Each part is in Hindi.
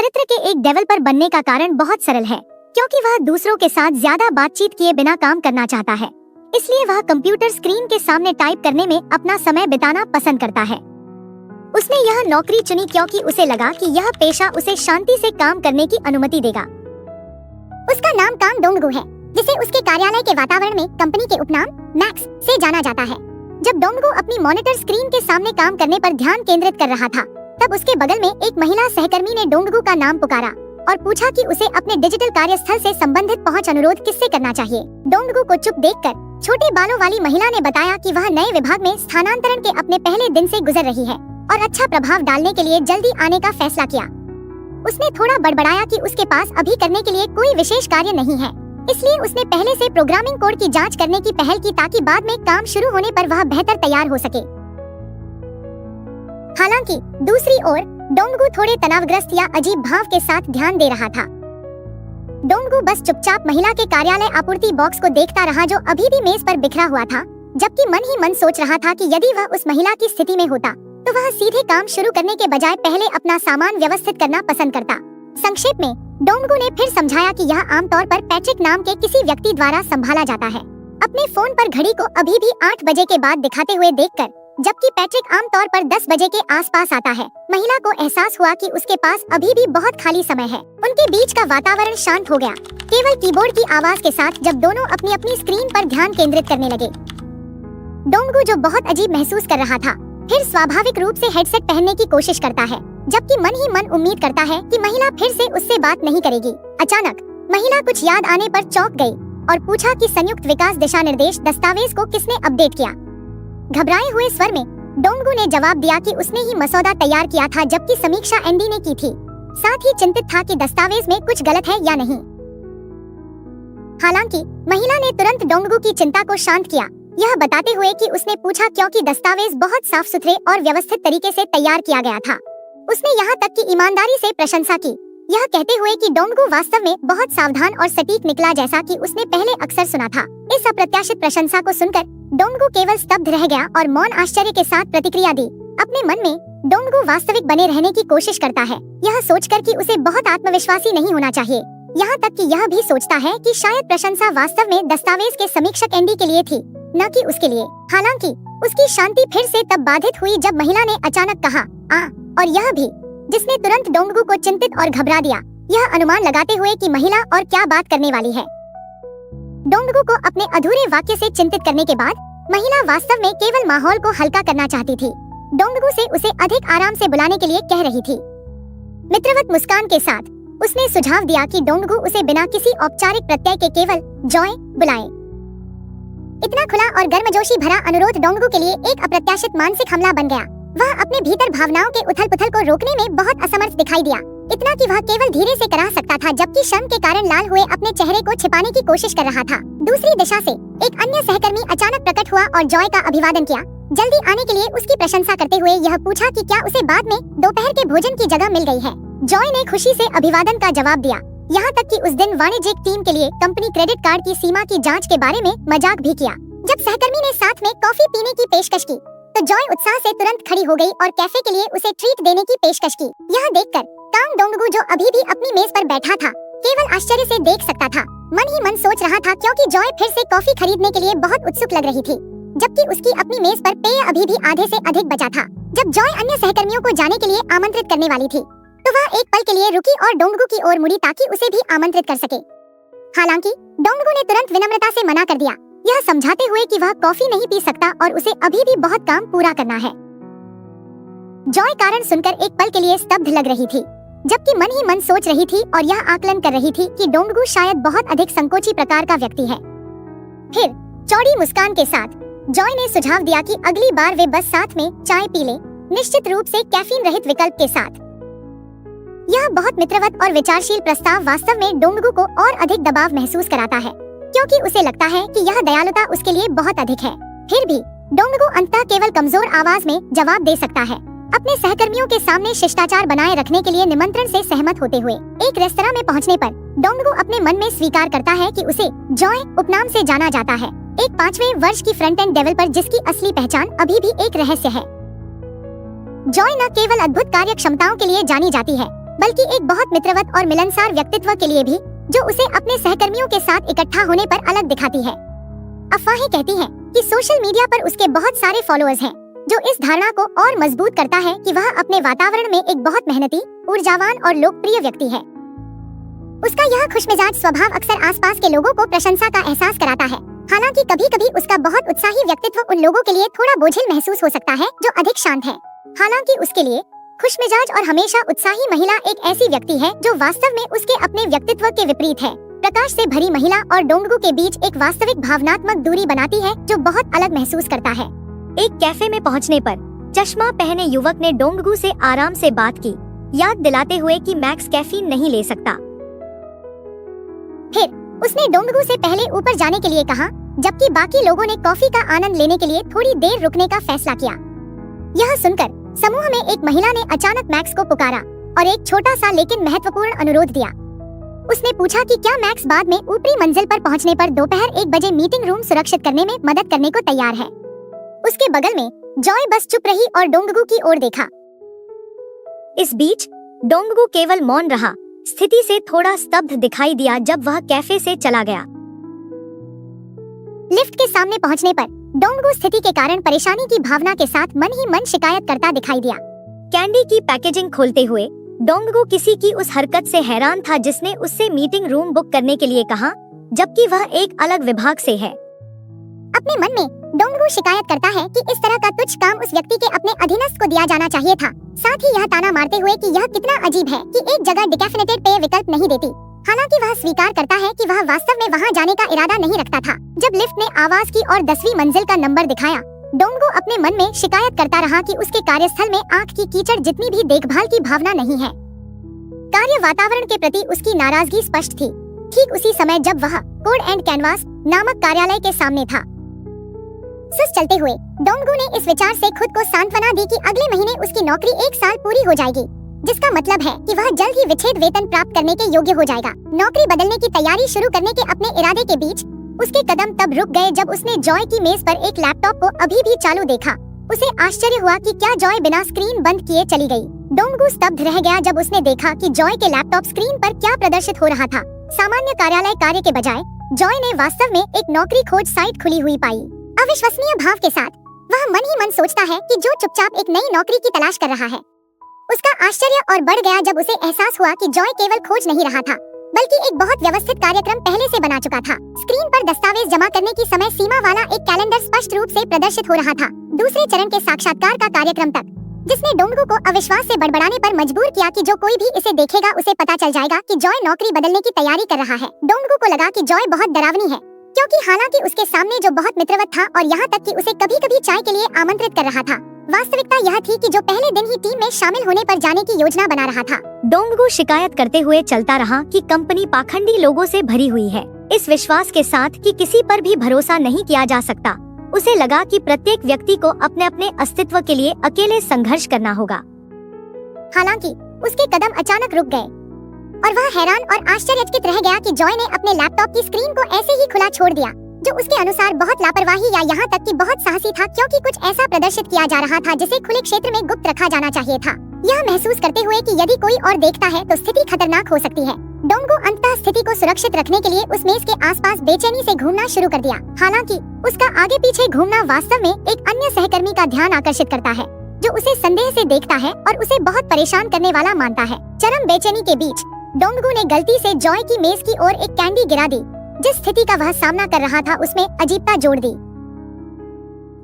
चरित्र के एक डेवलपर बनने का कारण बहुत सरल है, क्योंकि वह दूसरों के साथ ज्यादा बातचीत किए बिना काम करना चाहता है। इसलिए वह कंप्यूटर स्क्रीन के सामने टाइप करने में अपना समय बिताना पसंद करता है। उसने यह नौकरी चुनी क्योंकि उसे लगा कि यह पेशा उसे शांति से काम करने की अनुमति देगा। उसका नाम कांग डोंगगू है, जिसे उसके कार्यालय के वातावरण में कंपनी के उपनाम मैक्स से जाना जाता है। जब डोंगगू अपनी मॉनिटर स्क्रीन के सामने काम करने पर ध्यान केंद्रित कर रहा था, तब उसके बगल में एक महिला सहकर्मी ने डोंगगू का नाम पुकारा और पूछा कि उसे अपने डिजिटल कार्यस्थल से संबंधित पहुंच अनुरोध किससे करना चाहिए। डोंगगू को चुप देखकर छोटे बालों वाली महिला ने बताया कि वह नए विभाग में स्थानांतरण के अपने पहले दिन से गुजर रही है और अच्छा प्रभाव डालने के लिए जल्दी आने का फैसला किया। उसने थोड़ा बड़बड़ाया कि उसके पास अभी करने के लिए कोई विशेष कार्य नहीं है, इसलिए उसने पहले से प्रोग्रामिंग कोड की जांच करने की पहल की ताकि बाद में काम शुरू होने पर वह बेहतर तैयार हो सके। हालांकि दूसरी ओर डोंगगू थोड़े तनावग्रस्त या अजीब भाव के साथ ध्यान दे रहा था। डोंगगू बस चुपचाप महिला के कार्यालय आपूर्ति बॉक्स को देखता रहा जो अभी भी मेज पर बिखरा हुआ था, जबकि मन ही मन सोच रहा था कि यदि वह उस महिला की स्थिति में होता तो वह सीधे काम शुरू करने के बजाय पहले अपना सामान व्यवस्थित करना पसंद करता। संक्षेप में डोंगगू ने फिर समझाया कि यह आमतौर पर पैट्रिक नाम के किसी व्यक्ति द्वारा संभाला जाता है। अपने फोन पर घड़ी को अभी भी 8 बजे के बाद दिखाते हुए देखकर, जबकि पैट्रिक आमतौर पर 10 बजे के आसपास आता है, महिला को एहसास हुआ कि उसके पास अभी भी बहुत खाली समय है। उनके बीच का वातावरण शांत हो गया, केवल कीबोर्ड की आवाज के साथ, जब दोनों अपनी अपनी स्क्रीन पर ध्यान केंद्रित करने लगे। डोंगगू, जो बहुत अजीब महसूस कर रहा था, फिर स्वाभाविक रूप से हेडसेट पहनने की कोशिश करता है, जबकि मन ही मन उम्मीद करता है कि महिला फिर से उससे बात नहीं करेगी। अचानक महिला कुछ याद आने पर चौंक गई और पूछा कि संयुक्त विकास दिशा निर्देश दस्तावेज को किसने अपडेट किया। घबराए हुए स्वर में डोंगगू ने जवाब दिया कि उसने ही मसौदा तैयार किया था, जबकि समीक्षा एंडी ने की थी। साथ ही चिंतित था कि दस्तावेज में कुछ गलत है या नहीं। हालांकि महिला ने तुरंत डोंगगू की चिंता को शांत किया, यह बताते हुए कि उसने पूछा क्योंकि दस्तावेज बहुत साफ सुथरे और व्यवस्थित तरीके से तैयार किया गया था। उसने यहाँ तक कि ईमानदारी से प्रशंसा की, यह कहते हुए कि डोंगगू वास्तव में बहुत सावधान और सटीक निकला, जैसा कि उसने पहले अक्सर सुना था। इस अप्रत्याशित प्रशंसा को सुनकर डोंगगू केवल स्तब्ध रह गया और मौन आश्चर्य के साथ प्रतिक्रिया दी। अपने मन में डोंगगू वास्तविक बने रहने की कोशिश करता है, यह सोचकर कि उसे बहुत आत्मविश्वासी नहीं होना चाहिए। यहाँ तक कि यह भी सोचता है कि शायद प्रशंसा वास्तव में दस्तावेज के समीक्षक एंडी के लिए थी, न कि उसके लिए। हालांकि उसकी शांति फिर से तब बाधित हुई जब महिला ने अचानक कहा और यह भी, जिसने तुरंत डोंगगू को चिंतित और घबरा दिया, यह अनुमान लगाते हुए कि महिला और क्या बात करने वाली है। डोंगगू को अपने अधूरे वाक्य से चिंतित करने के बाद महिला वास्तव में केवल माहौल को हल्का करना चाहती थी। डोंगगू से उसे अधिक आराम से बुलाने के लिए कह रही थी। मित्रवत मुस्कान के साथ उसने सुझाव दिया कि डोंगगू उसे बिना किसी औपचारिक प्रत्यय के केवल जॉय बुलाए। इतना खुला और गर्मजोशी भरा अनुरोध डोंगगू के लिए एक अप्रत्याशित मानसिक हमला बन गया। वह अपने भीतर भावनाओं के उथल-पुथल को रोकने में बहुत असमर्थ दिखाई दिया, इतना कि वह केवल धीरे से कराह सकता था, जबकि शर्म के कारण लाल हुए अपने चेहरे को छिपाने की कोशिश कर रहा था। दूसरी दिशा से एक अन्य सहकर्मी अचानक प्रकट हुआ और जॉय का अभिवादन किया, जल्दी आने के लिए उसकी प्रशंसा करते हुए यह पूछा कि क्या उसे बाद में दोपहर के भोजन की जगह मिल गई है। जॉय ने खुशी से अभिवादन का जवाब दिया, यहाँ तक कि उस दिन वाणिज्यिक टीम के लिए कंपनी क्रेडिट कार्ड की सीमा की जाँच के बारे में मजाक भी किया। जब सहकर्मी ने साथ में कॉफी पीने की पेशकश की, तो जॉय उत्साह से तुरंत खड़ी हो गई और कैफे के लिए उसे ट्रीट देने की पेशकश की। यह देखकर कांग डोंगगू, जो अभी भी अपनी मेज पर बैठा था, केवल आश्चर्य से देख सकता था। मन ही मन सोच रहा था क्योंकि जॉय फिर से कॉफी खरीदने के लिए बहुत उत्सुक लग रही थी, जबकि उसकी अपनी मेज पर पेय अभी भी आधे से अधिक बचा था। जब जॉय अन्य सहकर्मियों को जाने के लिए आमंत्रित करने वाली थी, तो वह एक पल के लिए रुकी और डोंगगू की ओर मुड़ी ताकि उसे भी आमंत्रित कर सके। हालांकि डोंगगू ने तुरंत विनम्रता से मना कर दिया, यह समझाते हुए कि वह कॉफी नहीं पी सकता और उसे अभी भी बहुत काम पूरा करना है। जॉय कारण सुनकर एक पल के लिए स्तब्ध लग रही थी, जबकि मन ही मन सोच रही थी और यह आकलन कर रही थी कि डोंगगू शायद बहुत अधिक संकोची प्रकार का व्यक्ति है। फिर चौड़ी मुस्कान के साथ जॉय ने सुझाव दिया कि अगली बार वे बस साथ में चाय पी लें, निश्चित रूप से कैफीन रहित विकल्प के साथ। यह बहुत मित्रवत और विचारशील प्रस्ताव वास्तव में डोंगगू को और अधिक दबाव महसूस कराता है, क्योंकि उसे लगता है कि यह दयालुता उसके लिए बहुत अधिक है। फिर भी डोंगगू अंततः केवल कमजोर आवाज में जवाब दे सकता है, अपने सहकर्मियों के सामने शिष्टाचार बनाए रखने के लिए निमंत्रण से सहमत होते हुए। एक रेस्तरां में पहुंचने पर डोंगगू अपने मन में स्वीकार करता है कि उसे जॉय उपनाम से जाना जाता है, एक 5वें वर्ष की फ्रंट एंड डेवलपर जिसकी असली पहचान अभी भी एक रहस्य है। जॉय न केवल अद्भुत कार्य क्षमताओं के लिए जानी जाती है, बल्कि एक बहुत मित्रवत और मिलनसार व्यक्तित्व के लिए भी, जो उसे अपने सहकर्मियों के साथ इकट्ठा होने पर अलग दिखाती है। अफवाहें कहती हैं कि सोशल मीडिया पर उसके बहुत सारे फॉलोअर्स हैं, जो इस धारणा को और मजबूत करता है कि वह अपने वातावरण में एक बहुत मेहनती, ऊर्जावान और लोकप्रिय व्यक्ति है। उसका यह खुशमिजाज स्वभाव अक्सर आसपास के लोगों को प्रशंसा का एहसास कराता है। हालांकि कभी-कभी उसका बहुत उत्साही व्यक्तित्व उन लोगों के लिए थोड़ा बोझिल महसूस हो सकता है जो अधिक शांत है। हालांकि उसके लिए खुशमिजाज और हमेशा उत्साही महिला एक ऐसी व्यक्ति है जो वास्तव में उसके अपने व्यक्तित्व के विपरीत है। प्रकाश से भरी महिला और डोंगगू के बीच एक वास्तविक भावनात्मक दूरी बनाती है जो बहुत अलग महसूस करता है। एक कैफे में पहुंचने पर चश्मा पहने युवक ने डोंगगू से आराम से बात की, याद दिलाते हुए कि मैक्स कैफीन नहीं ले सकता। फिर उसने डोंगगू से पहले ऊपर जाने के लिए कहा, जबकि बाकी लोगों ने कॉफी का आनंद लेने के लिए थोड़ी देर रुकने का फैसला किया। यह सुनकर समूह में एक महिला ने अचानक मैक्स को पुकारा और एक छोटा सा लेकिन महत्वपूर्ण अनुरोध दिया। उसने पूछा कि क्या मैक्स बाद में ऊपरी मंजिल पर पहुंचने पर दोपहर 1 बजे मीटिंग रूम सुरक्षित करने में मदद करने को तैयार है। उसके बगल में जॉय बस चुप रही और डोंगगू की ओर देखा। इस बीच डोंगगू केवल मौन रहा, स्थिति से थोड़ा स्तब्ध दिखाई दिया जब वह कैफे से चला गया। लिफ्ट के सामने पहुंचने पर डोंगगू स्थिति के कारण परेशानी की भावना के साथ मन ही मन शिकायत करता दिखाई दिया। कैंडी की पैकेजिंग खोलते हुए डोंगगू किसी की उस हरकत से हैरान था जिसने उससे मीटिंग रूम बुक करने के लिए कहा, जबकि वह एक अलग विभाग से है। अपने मन में डोंगगू शिकायत करता है कि इस तरह का तुच्छ काम उस व्यक्ति के अपने अधीनस्थ को दिया जाना चाहिए था। साथ ही यह ताना मारते हुए कि यह कितना अजीब है कि एक जगह डिकैफिनेटेड पेय विकल्प नहीं देती। हालांकि वह स्वीकार करता है कि वह वास्तव में वहां जाने का इरादा नहीं रखता था। जब लिफ्ट ने आवाज की और 10वीं मंजिल का नंबर दिखाया, डोंगगू अपने मन में शिकायत करता रहा कि उसके कार्यस्थल में आंख की कीचड़ जितनी भी देखभाल की भावना नहीं है। कार्य वातावरण के प्रति उसकी नाराजगी स्पष्ट थी। ठीक उसी समय जब वह कोड एंड कैनवास नामक कार्यालय के सामने था, सुस्त चलते हुए डोंगगू ने इस विचार से खुद को सांत्वना दी कि अगले महीने उसकी नौकरी 1 साल पूरी हो जाएगी, जिसका मतलब है कि वह जल्द ही विच्छेद वेतन प्राप्त करने के योग्य हो जाएगा। नौकरी बदलने की तैयारी शुरू करने के अपने इरादे के बीच उसके कदम तब रुक गए जब उसने जॉय की मेज पर एक लैपटॉप को अभी भी चालू देखा। उसे आश्चर्य हुआ कि क्या जॉय बिना स्क्रीन बंद किए चली गई। डोंगगू स्तब्ध रह गया जब उसने देखा कि जॉय के लैपटॉप स्क्रीन पर क्या प्रदर्शित हो रहा था। सामान्य कार्यालय कार्य के बजाय जॉय ने वास्तव में एक नौकरी खोज साइट खुली हुई पाई। अविश्वसनीय भाव के साथ वह मन ही मन सोचता है कि जो चुपचाप एक नई नौकरी की तलाश कर रहा है। उसका आश्चर्य और बढ़ गया जब उसे एहसास हुआ कि जॉय केवल खोज नहीं रहा था, बल्कि एक बहुत व्यवस्थित कार्यक्रम पहले से बना चुका था। स्क्रीन पर दस्तावेज जमा करने की समय सीमा वाला एक कैलेंडर स्पष्ट रूप से प्रदर्शित हो रहा था, दूसरे चरण के साक्षात्कार का कार्यक्रम तक, जिसने डोंगगू को अविश्वास से बड़बड़ाने पर मजबूर किया कि जो कोई भी इसे देखेगा उसे पता चल जाएगा कि जॉय नौकरी बदलने की तैयारी कर रहा है। डोंगगू को लगा कि जॉय बहुत डरावनी है, क्योंकि हालांकि उसके सामने जो बहुत मित्रवत था और यहाँ तक कि उसे कभी-कभी चाय के लिए आमंत्रित कर रहा था, वास्तविकता यह थी कि जो पहले दिन ही टीम में शामिल होने पर जाने की योजना बना रहा था। डोंगगू शिकायत करते हुए चलता रहा कि कंपनी पाखंडी लोगों से भरी हुई है, इस विश्वास के साथ कि किसी पर भी भरोसा नहीं किया जा सकता। उसे लगा कि प्रत्येक व्यक्ति को अपने अपने अस्तित्व के लिए अकेले संघर्ष करना होगा। हालांकि उसके कदम अचानक रुक गए और वह हैरान और आश्चर्यचकित रह गया कि जॉय ने अपने लैपटॉप की स्क्रीन को ऐसे ही खुला छोड़ दिया, जो उसके अनुसार बहुत लापरवाही या यहाँ तक कि बहुत साहसी था, क्योंकि कुछ ऐसा प्रदर्शित किया जा रहा था जिसे खुले क्षेत्र में गुप्त रखा जाना चाहिए था। यह महसूस करते हुए कि यदि कोई और देखता है तो स्थिति खतरनाक हो सकती है, डोंगगू अंततः स्थिति को सुरक्षित रखने के लिए उस मेज के आसपास बेचैनी से घूमना शुरू कर दिया। हालांकि उसका आगे पीछे घूमना वास्तव में एक अन्य सहकर्मी का ध्यान आकर्षित करता है, जो उसे संदेह से देखता है और उसे बहुत परेशान करने वाला मानता है। चरम बेचैनी के बीच डोंगगू ने गलती से जॉय की मेज की ओर एक कैंडी गिरा दी। जिस स्थिति का वह सामना कर रहा था उसमें अजीबता जोड़ दी।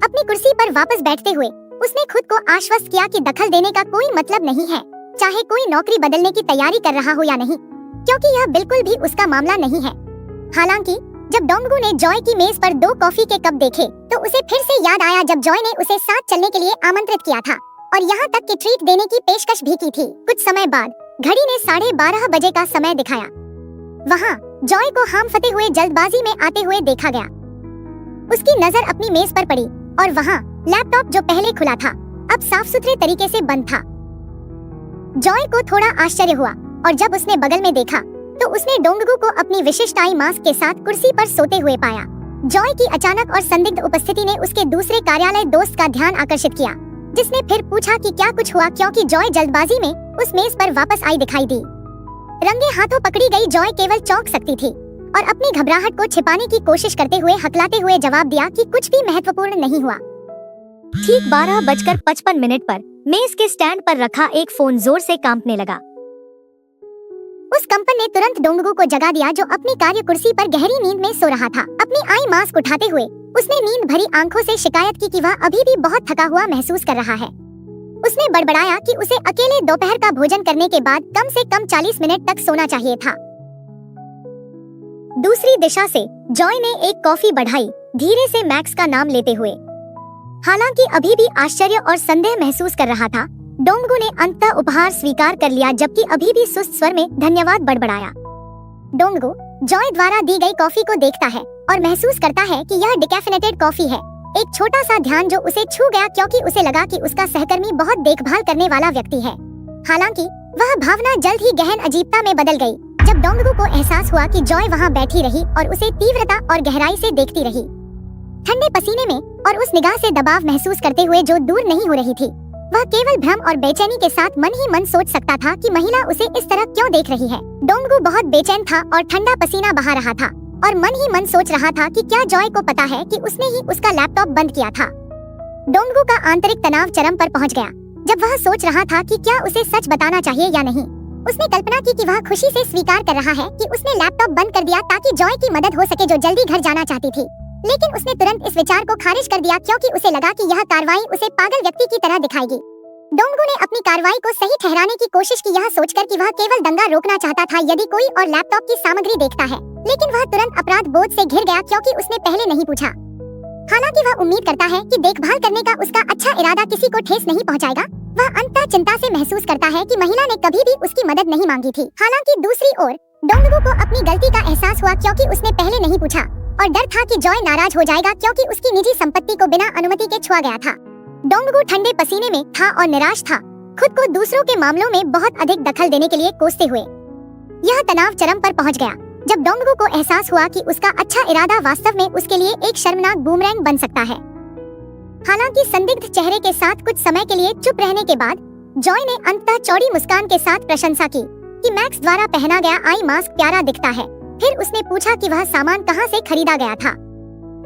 अपनी कुर्सी पर वापस बैठते हुए उसने खुद को आश्वस्त किया कि दखल देने का कोई मतलब नहीं है, चाहे कोई नौकरी बदलने की तैयारी कर रहा हो या नहीं, क्योंकि यह बिल्कुल भी उसका मामला नहीं है। हालांकि जब डोंगगू ने जॉय की मेज पर 2 कॉफी के कप देखे तो उसे फिर से याद आया जब जॉय ने उसे साथ चलने के लिए आमंत्रित किया था और यहाँ तक कि ट्रीट देने की पेशकश भी की थी। कुछ समय बाद घड़ी ने 12:30 बजे का समय दिखाया। वहाँ जॉय को हांफते हुए जल्दबाजी में आते हुए देखा गया। उसकी नजर अपनी मेज पर पड़ी और वहाँ लैपटॉप जो पहले खुला था अब साफ सुथरे तरीके से बंद था। जॉय को थोड़ा आश्चर्य हुआ और जब उसने बगल में देखा तो उसने डोंगगू को अपनी विशिष्ट आई मास्क के साथ कुर्सी पर सोते हुए पाया। जॉय की अचानक और संदिग्ध उपस्थिति ने उसके दूसरे कार्यालय दोस्त का ध्यान आकर्षित किया, जिसने फिर पूछा कि क्या कुछ हुआ, क्योंकि जॉय जल्दबाजी में उस मेज पर वापस आई दिखाई दी। रंगे हाथों पकड़ी गई जॉय केवल चौंक सकती थी और अपनी घबराहट को छिपाने की कोशिश करते हुए हकलाते हुए जवाब दिया कि कुछ भी महत्वपूर्ण नहीं हुआ। ठीक 12:55 पर मेज के स्टैंड पर रखा एक फोन जोर से कांपने लगा। उस कंपन ने तुरंत डोंगगू को जगा दिया, जो अपनी कार्य कुर्सी पर गहरी नींद में सो रहा था। अपनी आई मास्क उठाते हुए उसने नींद भरी आंखों से शिकायत की कि वह अभी भी बहुत थका हुआ महसूस कर रहा है। उसने बड़बड़ाया कि उसे अकेले दोपहर का भोजन करने के बाद कम से कम 40 मिनट तक सोना चाहिए था। दूसरी दिशा से जॉय ने एक कॉफी बढ़ाई, धीरे से मैक्स का नाम लेते हुए। हालांकि अभी भी आश्चर्य और संदेह महसूस कर रहा था, डोंगगू ने अंततः उपहार स्वीकार कर लिया, जबकि अभी भी सुस्त स्वर में धन्यवाद बड़बड़ाया। डोंगगू जॉय द्वारा दी गई कॉफी को देखता है और महसूस करता है कि यह डिकैफिनेटेड कॉफी है। एक छोटा सा ध्यान जो उसे छू गया, क्योंकि उसे लगा कि उसका सहकर्मी बहुत देखभाल करने वाला व्यक्ति है। हालांकि वह भावना जल्द ही गहन अजीबता में बदल गई जब डोंगगू को एहसास हुआ कि जॉय वहां बैठी रही और उसे तीव्रता और गहराई से देखती रही, ठंडे पसीने में और उस निगाह से दबाव महसूस करते हुए जो दूर नहीं हो रही थी। वह केवल भ्रम और बेचैनी के साथ मन ही मन सोच सकता था कि महिला उसे इस तरह क्यों देख रही है। डोंगगू बहुत बेचैन था और ठंडा पसीना बहा रहा था और मन ही मन सोच रहा था कि क्या जॉय को पता है कि उसने ही उसका लैपटॉप बंद किया था। डोंगगू का आंतरिक तनाव चरम पर पहुंच गया जब वह सोच रहा था कि क्या उसे सच बताना चाहिए या नहीं। उसने कल्पना की कि वह खुशी से स्वीकार कर रहा है कि उसने लैपटॉप बंद कर दिया ताकि जॉय की मदद हो सके, जो जल्दी घर जाना चाहती थी। लेकिन उसने तुरंत इस विचार को खारिज कर दिया, क्योंकि उसे लगा कि यह कार्रवाई उसे पागल व्यक्ति की तरह दिखाएगी। डोंगगू ने अपनी कार्रवाई को सही ठहराने की कोशिश की, यह सोचकर कि वह केवल दंगा रोकना चाहता था यदि कोई और लैपटॉप की सामग्री देखता है। लेकिन वह तुरंत अपराध बोध से घिर गया, क्योंकि उसने पहले नहीं पूछा। हालांकि वह उम्मीद करता है कि देखभाल करने का उसका अच्छा इरादा किसी को ठेस नहीं पहुंचाएगा, वह अंततः चिंता से महसूस करता है कि महिला ने कभी भी उसकी मदद नहीं मांगी थी। हालांकि दूसरी ओर डोंगगू को अपनी गलती का एहसास हुआ, क्योंकि उसने पहले नहीं पूछा और डर था कि जॉय नाराज हो जाएगा, क्योंकि उसकी निजी संपत्ति को बिना अनुमति के छुआ गया था। डोंगगू ठंडे पसीने में था और निराश था, खुद को दूसरों के मामलों में बहुत अधिक दखल देने के लिए कोसते हुए। यह तनाव चरम पर पहुंच गया जब डोंगगू को एहसास हुआ कि उसका अच्छा इरादा वास्तव में उसके लिए एक शर्मनाक बूमरैंग बन सकता है। हालांकि संदिग्ध चेहरे के साथ कुछ समय के लिए चुप रहने के बाद जॉय ने अंततः चौड़ी मुस्कान के साथ प्रशंसा की कि मैक्स द्वारा पहना गया आई मास्क प्यारा दिखता है। फिर उसने पूछा कि वह सामान कहां से खरीदा गया था।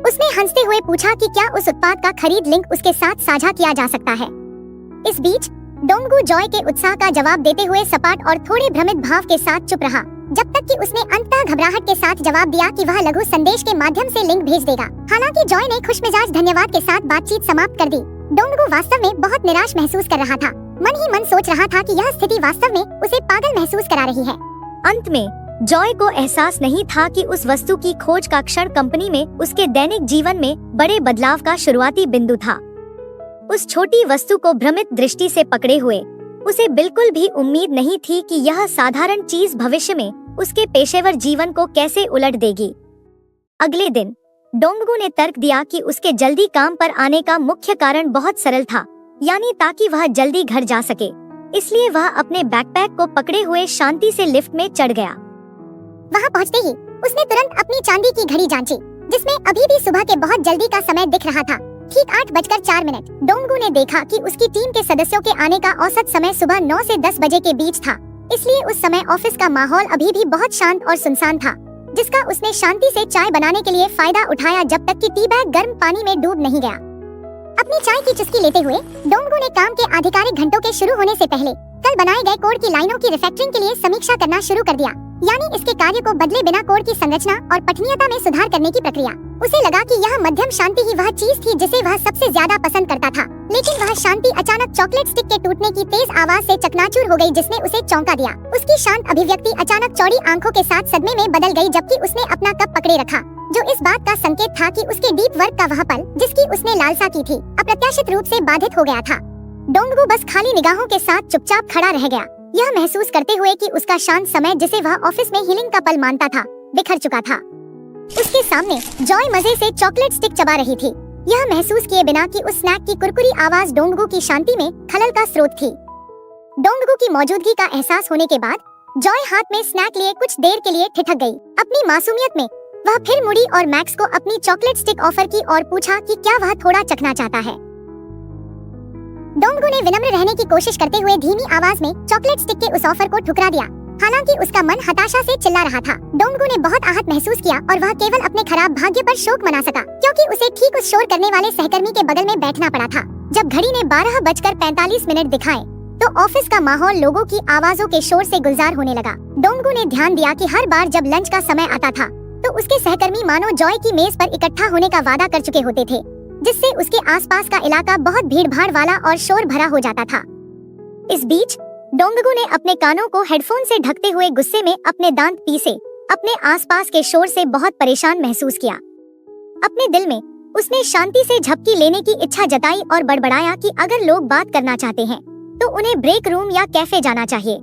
उसने हंसते हुए पूछा कि क्या उस उत्पाद का खरीद लिंक उसके साथ साझा किया जा सकता है। इस बीच डोंगगू जॉय के उत्साह का जवाब देते हुए सपाट और थोड़े भ्रमित भाव के साथ चुप रहा, जब तक कि उसने अंततः घबराहट के साथ जवाब दिया कि वह लघु संदेश के माध्यम से लिंक भेज देगा। हालांकि जॉय ने खुशमिजाज धन्यवाद के साथ बातचीत समाप्त कर दी। डोंगगू वास्तव में बहुत निराश महसूस कर रहा था, मन ही मन सोच रहा था कि यह स्थिति वास्तव में उसे पागल महसूस करा रही है। अंत में जॉय को एहसास नहीं था कि उस वस्तु की खोज का क्षण कंपनी में उसके दैनिक जीवन में बड़े बदलाव का शुरुआती बिंदु था। उस छोटी वस्तु को भ्रमित दृष्टि से पकड़े हुए उसे बिल्कुल भी उम्मीद नहीं थी कि यह साधारण चीज भविष्य में उसके पेशेवर जीवन को कैसे उलट देगी। अगले दिन डोंगगू ने तर्क दिया कि उसके जल्दी काम पर आने का मुख्य कारण बहुत सरल था, यानी ताकि वह जल्दी घर जा सके। इसलिए वह अपने बैकपैक को पकड़े हुए शांति से लिफ्ट में चढ़ गया। वहां पहुंचते ही उसने तुरंत अपनी चांदी की घड़ी जांची, जिसमें अभी भी सुबह के बहुत जल्दी का समय दिख रहा था। ठीक 8:04। डोंगगू ने देखा कि उसकी टीम के सदस्यों के आने का औसत समय सुबह 9 से 10 बजे के बीच था। इसलिए उस समय ऑफिस का माहौल अभी भी बहुत शांत और सुनसान था, जिसका उसने शांति से चाय बनाने के लिए फायदा उठाया जब तक कि टी बैग गर्म पानी में डूब नहीं गया। अपनी चाय की चुस्की लेते हुए डोंगगू ने काम के आधिकारिक घंटों के शुरू होने से पहले कल बनाए गए कोड की लाइनों की रिफैक्टरिंग के लिए समीक्षा करना शुरू कर दिया, यानी इसके कार्य को बदले बिना कोड की संरचना और पठनीयता में सुधार करने की प्रक्रिया। उसे लगा कि यह मध्यम शांति ही वह चीज थी जिसे वह सबसे ज्यादा पसंद करता था, लेकिन वह शांति अचानक चॉकलेट स्टिक के टूटने की तेज आवाज से चकनाचूर हो गई, जिसने उसे चौंका दिया। उसकी शांत अभिव्यक्ति अचानक चौड़ी आंखों के साथ सदमे में बदल गई, जबकि उसने अपना कप पकड़े रखा, जो इस बात का संकेत था कि उसके डीप वर्क का वह पल जिसकी उसने लालसा की थी अप्रत्याशित रूप से बाधित हो गया था। डोंगगू बस खाली निगाहों के साथ चुपचाप खड़ा रह गया, यह महसूस करते हुए कि उसका शांत समय, जिसे वह ऑफिस में हीलिंग का पल मानता था, बिखर चुका था। उसके सामने जॉय मजे से चॉकलेट स्टिक चबा रही थी, यह महसूस किए बिना कि उस स्नैक की कुरकुरी आवाज डोंगगू की शांति में खलल का स्रोत थी। डोंगगू की मौजूदगी का एहसास होने के बाद जॉय हाथ में स्नैक लिए कुछ देर के लिए ठिठक गई। अपनी मासूमियत में वह फिर मुड़ी और मैक्स को अपनी चॉकलेट स्टिक ऑफर की और पूछा कि क्या वह थोड़ा चखना चाहता है। डोंगगू ने विनम्र रहने की कोशिश करते हुए धीमी आवाज में चॉकलेट स्टिक के उस ऑफर को ठुकरा दिया। हालांकि उसका मन हताशा से चिल्ला रहा था। डोंगगू ने बहुत आहत महसूस किया और वह केवल अपने खराब भाग्य पर शोक मना सका, क्योंकि उसे ठीक उस शोर करने वाले सहकर्मी के बगल में बैठना पड़ा था। जब घड़ी ने 12:45 दिखाए तो ऑफिस का माहौल लोगों की आवाजों के शोर से गुलजार होने लगा। डोंगगू ने ध्यान दिया कि हर बार जब लंच का समय आता था तो उसके सहकर्मी मानो जॉय की मेज पर इकट्ठा होने का वादा कर चुके होते थे, जिससे उसके आसपास का इलाका बहुत भीड़-भाड़ वाला और शोर भरा हो जाता था। इस बीच डोंगगू ने अपने कानों को हेडफोन से ढकते हुए गुस्से में अपने दांत पीसे अपने आसपास के शोर से बहुत परेशान महसूस किया। अपने दिल में उसने शांति से झपकी लेने की इच्छा जताई और बड़बड़ाया कि अगर लोग बात करना चाहते हैं तो उन्हें ब्रेक रूम या कैफे जाना चाहिए।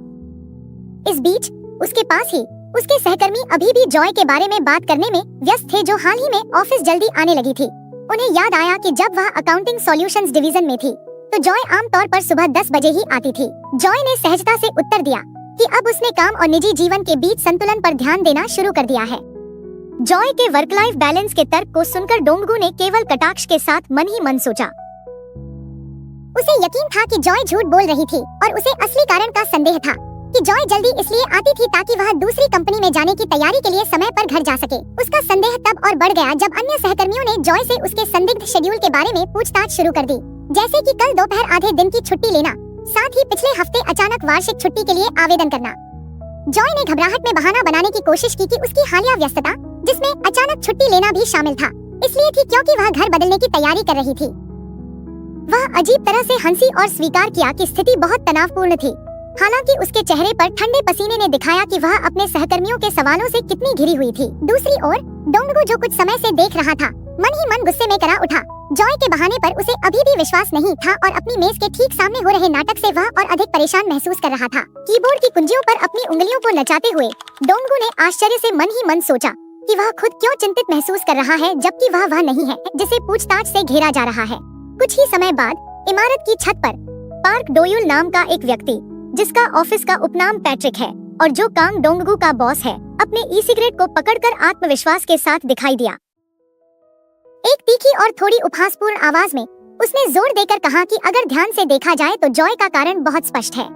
इस बीच उसके पास ही उसके सहकर्मी अभी भी जॉय के बारे में बात करने में व्यस्त थे, जो हाल ही में ऑफिस जल्दी आने लगी थी। उन्हें याद आया कि जब वह अकाउंटिंग सॉल्यूशंस डिवीजन में थी तो जॉय आमतौर पर सुबह 10 बजे ही आती थी। जॉय ने सहजता से उत्तर दिया कि अब उसने काम और निजी जीवन के बीच संतुलन पर ध्यान देना शुरू कर दिया है। जॉय के वर्क लाइफ बैलेंस के तर्क को सुनकर डोंगगू ने केवल कटाक्ष के साथ मन ही मन सोचा। उसे यकीन था कि जॉय झूठ बोल रही थी और उसे असली कारण का संदेह था कि जॉय जल्दी इसलिए आती थी ताकि वह दूसरी कंपनी में जाने की तैयारी के लिए समय पर घर जा सके। उसका संदेह तब और बढ़ गया जब अन्य सहकर्मियों ने जॉय से उसके संदिग्ध शेड्यूल के बारे में पूछताछ शुरू कर दी, जैसे कि कल दोपहर आधे दिन की छुट्टी लेना, साथ ही पिछले हफ्ते अचानक वार्षिक छुट्टी के लिए आवेदन करना। जॉय ने घबराहट में बहाना बनाने की कोशिश की कि उसकी हालिया व्यस्तता, जिसमें अचानक छुट्टी लेना भी शामिल था, इसलिए थी क्योंकि वह घर बदलने की तैयारी कर रही थी। वह अजीब तरह से हंसी और स्वीकार किया कि स्थिति बहुत तनावपूर्ण थी। हालांकि उसके चेहरे पर ठंडे पसीने ने दिखाया कि वह अपने सहकर्मियों के सवालों से कितनी घिरी हुई थी। दूसरी ओर डोंगगू, जो कुछ समय से देख रहा था, मन ही मन गुस्से में करा उठा। जॉय के बहाने पर उसे अभी भी विश्वास नहीं था और अपनी मेज के ठीक सामने हो रहे नाटक से वह और अधिक परेशान महसूस कर रहा था। कीबोर्ड की कुंजियों पर अपनी उंगलियों को नचाते हुए डोंगगू ने आश्चर्य से मन ही मन सोचा कि वह खुद क्यों चिंतित महसूस कर रहा है, जबकि वह नहीं है जिसे पूछताछ से घेरा जा रहा है। कुछ ही समय बाद इमारत की छत पर पार्क डोयुल नाम का एक व्यक्ति, जिसका ऑफिस का उपनाम पैट्रिक है और जो कांग डोंगगू का बॉस है, अपने ई सिगरेट को पकड़कर आत्मविश्वास के साथ दिखाई दिया। एक तीखी और थोड़ी उपहासपूर्ण आवाज में उसने जोर देकर कहा कि अगर ध्यान से देखा जाए तो जॉय का कारण बहुत स्पष्ट है।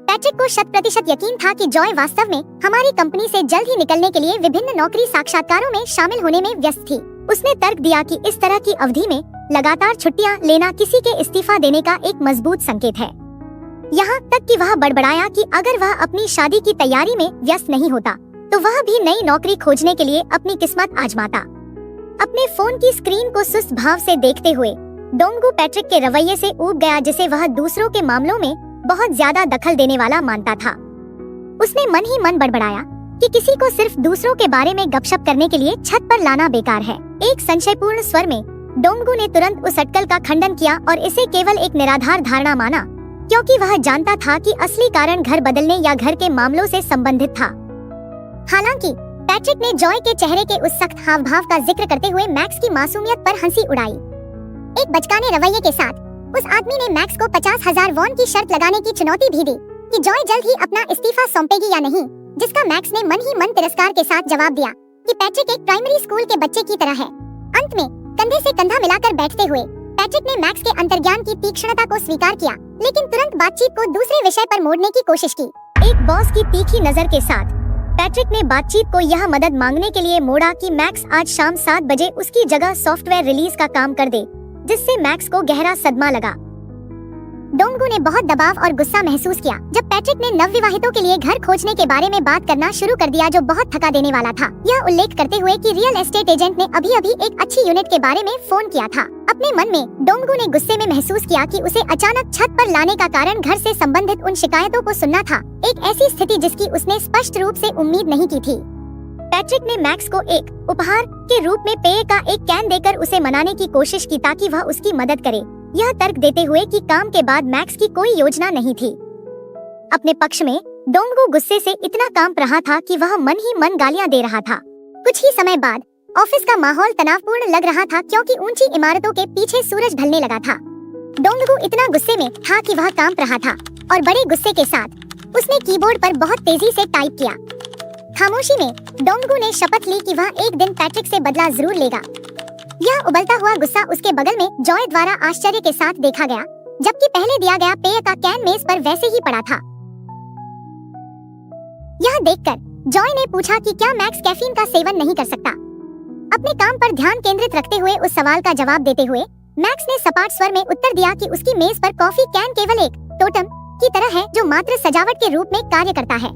पैट्रिक को 100% यकीन था कि जॉय वास्तव में हमारी कंपनी से जल्द ही निकलने के लिए विभिन्न नौकरी साक्षात्कारों में शामिल होने में व्यस्त थी। उसने तर्क दिया कि इस तरह की अवधि में लगातार छुट्टियां लेना किसी के इस्तीफा देने का एक मजबूत संकेत है। यहाँ तक कि वह बड़बड़ाया कि अगर वह अपनी शादी की तैयारी में व्यस्त नहीं होता तो वह भी नई नौकरी खोजने के लिए अपनी किस्मत आजमाता। अपने फोन की स्क्रीन को सुस्त भाव से देखते हुए डोंगगू पैट्रिक के रवैये से ऊब गया, जिसे वह दूसरों के मामलों में बहुत ज्यादा दखल देने वाला मानता था। उसने मन ही मन बड़बड़ाया कि किसी को सिर्फ दूसरों के बारे में गपशप करने के लिए छत पर लाना बेकार है। एक संशयपूर्ण स्वर में डोंगगू ने तुरंत उस अटकल का खंडन किया और इसे केवल एक निराधार धारणा माना, क्योंकि वह जानता था कि असली कारण घर बदलने या घर के मामलों से संबंधित था। हालांकि पैट्रिक ने जॉय के चेहरे के उस सख्त हाव भाव का जिक्र करते हुए मैक्स की मासूमियत पर हंसी उड़ाई। एक बचकाने रवैये के साथ उस आदमी ने मैक्स को 50,000 वॉन की शर्त लगाने की चुनौती भी दी कि जॉय जल्द ही अपना इस्तीफा सौंपेगी या नहीं, जिसका मैक्स ने मन ही मन तिरस्कार के साथ जवाब दिया कि पैट्रिक एक प्राइमरी स्कूल के बच्चे की तरह है। अंत में कंधे से कंधा मिलाकर बैठते हुए पैट्रिक ने मैक्स के अंतर्ज्ञान की तीक्ष्णता को स्वीकार किया, लेकिन तुरंत बातचीत को दूसरे विषय पर मोड़ने की कोशिश की। एक बॉस की तीखी नजर के साथ पैट्रिक ने बातचीत को यह मदद मांगने के लिए मोड़ा कि मैक्स आज शाम 7 बजे उसकी जगह सॉफ्टवेयर रिलीज का काम कर दे, जिससे मैक्स को गहरा सदमा लगा। डोंगगू ने बहुत दबाव और गुस्सा महसूस किया जब पैट्रिक ने नवविवाहितों के लिए घर खोजने के बारे में बात करना शुरू कर दिया, जो बहुत थका देने वाला था। यह उल्लेख करते हुए कि रियल एस्टेट एजेंट ने अभी एक अच्छी यूनिट के बारे में फोन किया था। अपने मन में डोंगगू ने गुस्से में महसूस किया कि उसे अचानक छत पर लाने का कारण घर से संबंधित उन शिकायतों को सुनना था, एक ऐसी स्थिति जिसकी उसने स्पष्ट रूप से उम्मीद नहीं की थी। पैट्रिक ने मैक्स को एक उपहार के रूप में पेय का एक कैन देकर उसे मनाने की कोशिश की ताकि वह उसकी मदद करे, यह तर्क देते हुए कि काम के बाद मैक्स की कोई योजना नहीं थी। अपने पक्ष में डोंगगू गुस्से से इतना कांप रहा था कि वह मन ही मन गालियां दे रहा था। कुछ ही समय बाद ऑफिस का माहौल तनावपूर्ण लग रहा था, क्योंकि ऊंची इमारतों के पीछे सूरज ढलने लगा था। डोंगगू इतना गुस्से में था कि वह कांप रहा था और बड़े गुस्से के साथ उसने कीबोर्ड पर बहुत तेजी से टाइप किया। खामोशी में डोंगगू ने शपथ ली कि वह एक दिन पैट्रिक से बदला जरूर लेगा। यह उबलता हुआ गुस्सा उसके बगल में जॉय द्वारा आश्चर्य के साथ देखा गया, जबकि पहले दिया गया पेय का कैन मेज पर वैसे ही पड़ा था। यह देखकर जॉय ने पूछा कि क्या मैक्स कैफीन का सेवन नहीं कर सकता। अपने काम पर ध्यान केंद्रित रखते हुए उस सवाल का जवाब देते हुए मैक्स ने सपाट स्वर में उत्तर दिया कि उसकी मेज पर कॉफी कैन केवल एक टोटम की तरह है जो मात्र सजावट के रूप में कार्य करता है।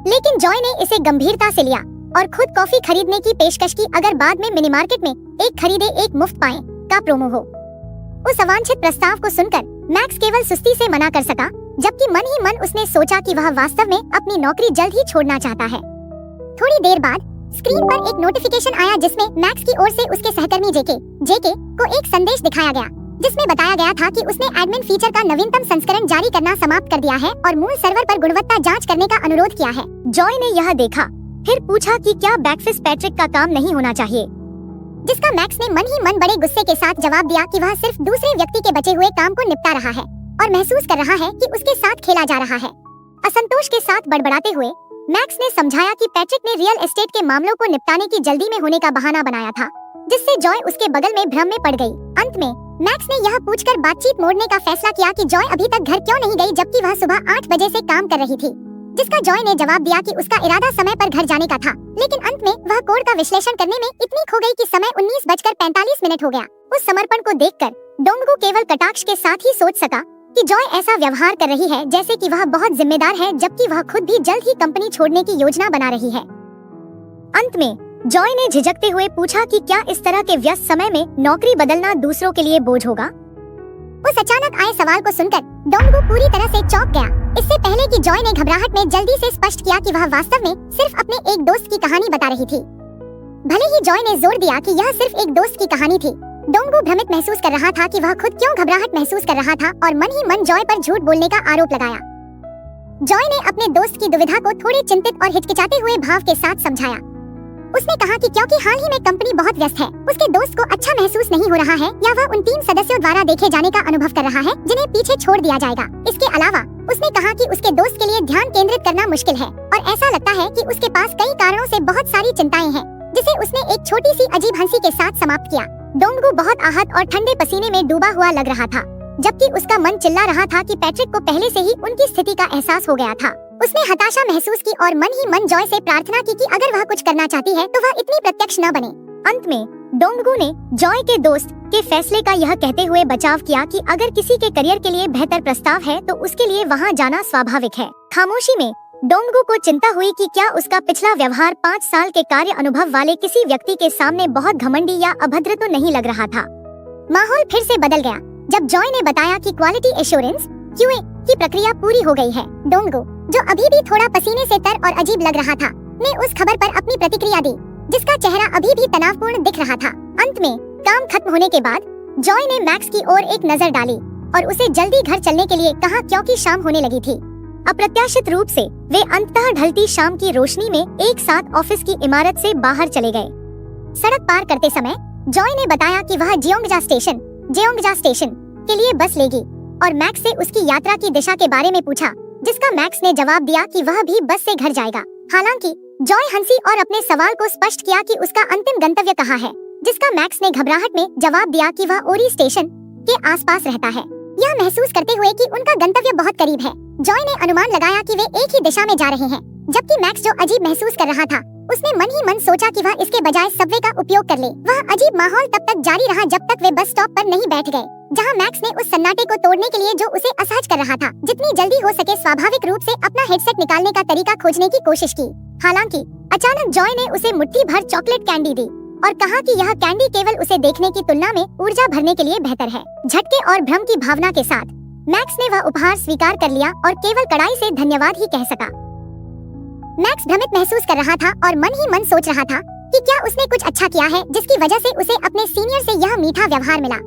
लेकिन जॉय ने इसे गंभीरता से लिया और खुद कॉफी खरीदने की पेशकश की अगर बाद में मिनी मार्केट में एक खरीदे एक मुफ्त पाए का प्रोमो हो। उस अवांछित प्रस्ताव को सुनकर मैक्स केवल सुस्ती से मना कर सका, जबकि मन ही मन उसने सोचा कि वह वास्तव में अपनी नौकरी जल्द ही छोड़ना चाहता है। थोड़ी देर बाद स्क्रीन पर एक नोटिफिकेशन आया जिसमें मैक्स की ओर से उसके सहकर्मी जेके को एक संदेश दिखाया गया, जिसमें बताया गया था कि उसने एडमिन फीचर का नवीनतम संस्करण जारी करना समाप्त कर दिया है और मूल सर्वर पर गुणवत्ता जांच करने का अनुरोध किया है। जॉय ने यह देखा, फिर पूछा कि क्या बैकफिस्ट पैट्रिक का काम नहीं होना चाहिए, जिसका मैक्स ने मन ही मन बड़े गुस्से के साथ जवाब दिया कि वह सिर्फ दूसरे व्यक्ति के बचे हुए काम को निपटा रहा है और महसूस कर रहा है कि उसके साथ खेला जा रहा है। असंतोष के साथ बड़बड़ाते हुए मैक्स ने समझाया कि पैट्रिक ने रियल एस्टेट के मामलों को निपटाने की जल्दी में होने का बहाना बनाया था, जिससे जॉय उसके बगल में भ्रम में पड़ गई। अंत में मैक्स ने यह पूछकर बातचीत मोड़ने का फैसला किया कि जॉय अभी तक घर क्यों नहीं गई, जबकि वह सुबह 8 बजे से काम कर रही थी, जिसका जॉय ने जवाब दिया कि उसका इरादा समय पर घर जाने का था। लेकिन अंत में वह कोड का विश्लेषण करने में इतनी खो गई कि समय 19:45 हो गया। उस समर्पण को देखकर डोंगगू केवल कटाक्ष के साथ ही सोच सका कि जॉय ऐसा व्यवहार कर रही है जैसे कि वह बहुत जिम्मेदार है, जबकि वह खुद भी जल्द ही कंपनी छोड़ने की योजना बना रही है। अंत में जॉय ने झिझकते हुए पूछा कि क्या इस तरह के व्यस्त समय में नौकरी बदलना दूसरों के लिए बोझ होगा। उस अचानक आए सवाल को सुनकर डोंगगू पूरी तरह से चौंक गया, इससे पहले कि जॉय ने घबराहट में जल्दी से स्पष्ट किया कि वह वास्तव में सिर्फ अपने एक दोस्त की कहानी बता रही थी। भले ही जॉय ने जोर दिया कि यह सिर्फ एक दोस्त की कहानी थी, डोंगगू भ्रमित महसूस कर रहा था कि वह खुद क्यों घबराहट महसूस कर रहा था और मन ही मन जॉय पर झूठ बोलने का आरोप लगाया। जॉय ने अपने दोस्त की दुविधा को थोड़े चिंतित और हिचकिचाते हुए भाव के साथ समझाया। उसने कहा कि क्योंकि हाल ही में कंपनी बहुत व्यस्त है, उसके दोस्त को अच्छा महसूस नहीं हो रहा है या वह उन 3 सदस्यों द्वारा देखे जाने का अनुभव कर रहा है जिन्हें पीछे छोड़ दिया जाएगा। इसके अलावा उसने कहा कि उसके दोस्त के लिए ध्यान केंद्रित करना मुश्किल है और ऐसा लगता है कि उसके पास कई कारणों से बहुत सारी चिंताएं हैं, जिसे उसने एक छोटी सी अजीब हंसी के साथ समाप्त किया। डोंगगू बहुत आहत और ठंडे पसीने में डूबा हुआ लग रहा था, जबकि उसका मन चिल्ला रहा था कि पैट्रिक को पहले से ही उनकी स्थिति का एहसास हो गया था। उसने हताशा महसूस की और मन ही मन जॉय से प्रार्थना की कि अगर वह कुछ करना चाहती है तो वह इतनी प्रत्यक्ष न बने। अंत में डोंगगू ने जॉय के दोस्त के फैसले का यह कहते हुए बचाव किया कि अगर किसी के करियर के लिए बेहतर प्रस्ताव है तो उसके लिए वहां जाना स्वाभाविक है। खामोशी में डोंगगू को चिंता हुई कि क्या उसका पिछला व्यवहार 5 साल के कार्य अनुभव वाले किसी व्यक्ति के सामने बहुत घमंडी या अभद्र तो नहीं लग रहा था। माहौल फिर से बदल गया जब जॉय ने बताया कि क्वालिटी एश्योरेंस QA की प्रक्रिया पूरी हो गई है। डोंगगू, जो अभी भी थोड़ा पसीने से तर और अजीब लग रहा था, ने उस खबर पर अपनी प्रतिक्रिया दी, जिसका चेहरा अभी भी तनावपूर्ण दिख रहा था। अंत में काम खत्म होने के बाद जॉय ने मैक्स की ओर एक नजर डाली और उसे जल्दी घर चलने के लिए कहा, क्योंकि शाम होने लगी थी। अप्रत्याशित रूप से वे अंततः ढलती शाम की रोशनी में एक साथ ऑफिस की इमारत से बाहर चले गए। सड़क पार करते समय जॉय ने बताया कि वह जेओंगजा स्टेशन के लिए बस लेगी और मैक्स से उसकी यात्रा की दिशा के बारे में पूछा, जिसका मैक्स ने जवाब दिया कि वह भी बस से घर जाएगा। हालांकि जॉय हंसी और अपने सवाल को स्पष्ट किया कि उसका अंतिम गंतव्य कहाँ है, जिसका मैक्स ने घबराहट में जवाब दिया कि वह ओरी स्टेशन के आसपास रहता है, यह महसूस करते हुए कि उनका गंतव्य बहुत करीब है। जॉय ने अनुमान लगाया कि वे एक ही दिशा में जा रहे हैं, जबकि मैक्स जो अजीब महसूस कर रहा था, उसने मन ही मन सोचा कि वह इसके बजाय सबवे का उपयोग कर ले। वह अजीब माहौल तब तक जारी रहा जब तक वे बस स्टॉप पर नहीं बैठ गए, जहां मैक्स ने उस सन्नाटे को तोड़ने के लिए जो उसे असहज कर रहा था, जितनी जल्दी हो सके स्वाभाविक रूप से अपना हेडसेट निकालने का तरीका खोजने की कोशिश की। हालांकि अचानक जॉय ने उसे मुट्ठी भर चॉकलेट कैंडी दी और कहा कि यह कैंडी केवल उसे देखने की तुलना में ऊर्जा भरने के लिए बेहतर है। झटके और भ्रम की भावना के साथ मैक्स ने वह उपहार स्वीकार कर लिया और केवल कड़ाई से धन्यवाद ही कह सका। मैक्स भ्रमित महसूस कर रहा था और मन ही मन सोच रहा था कि क्या उसने कुछ अच्छा किया है जिसकी वजह से उसे अपने सीनियर से यह मीठा व्यवहार मिला।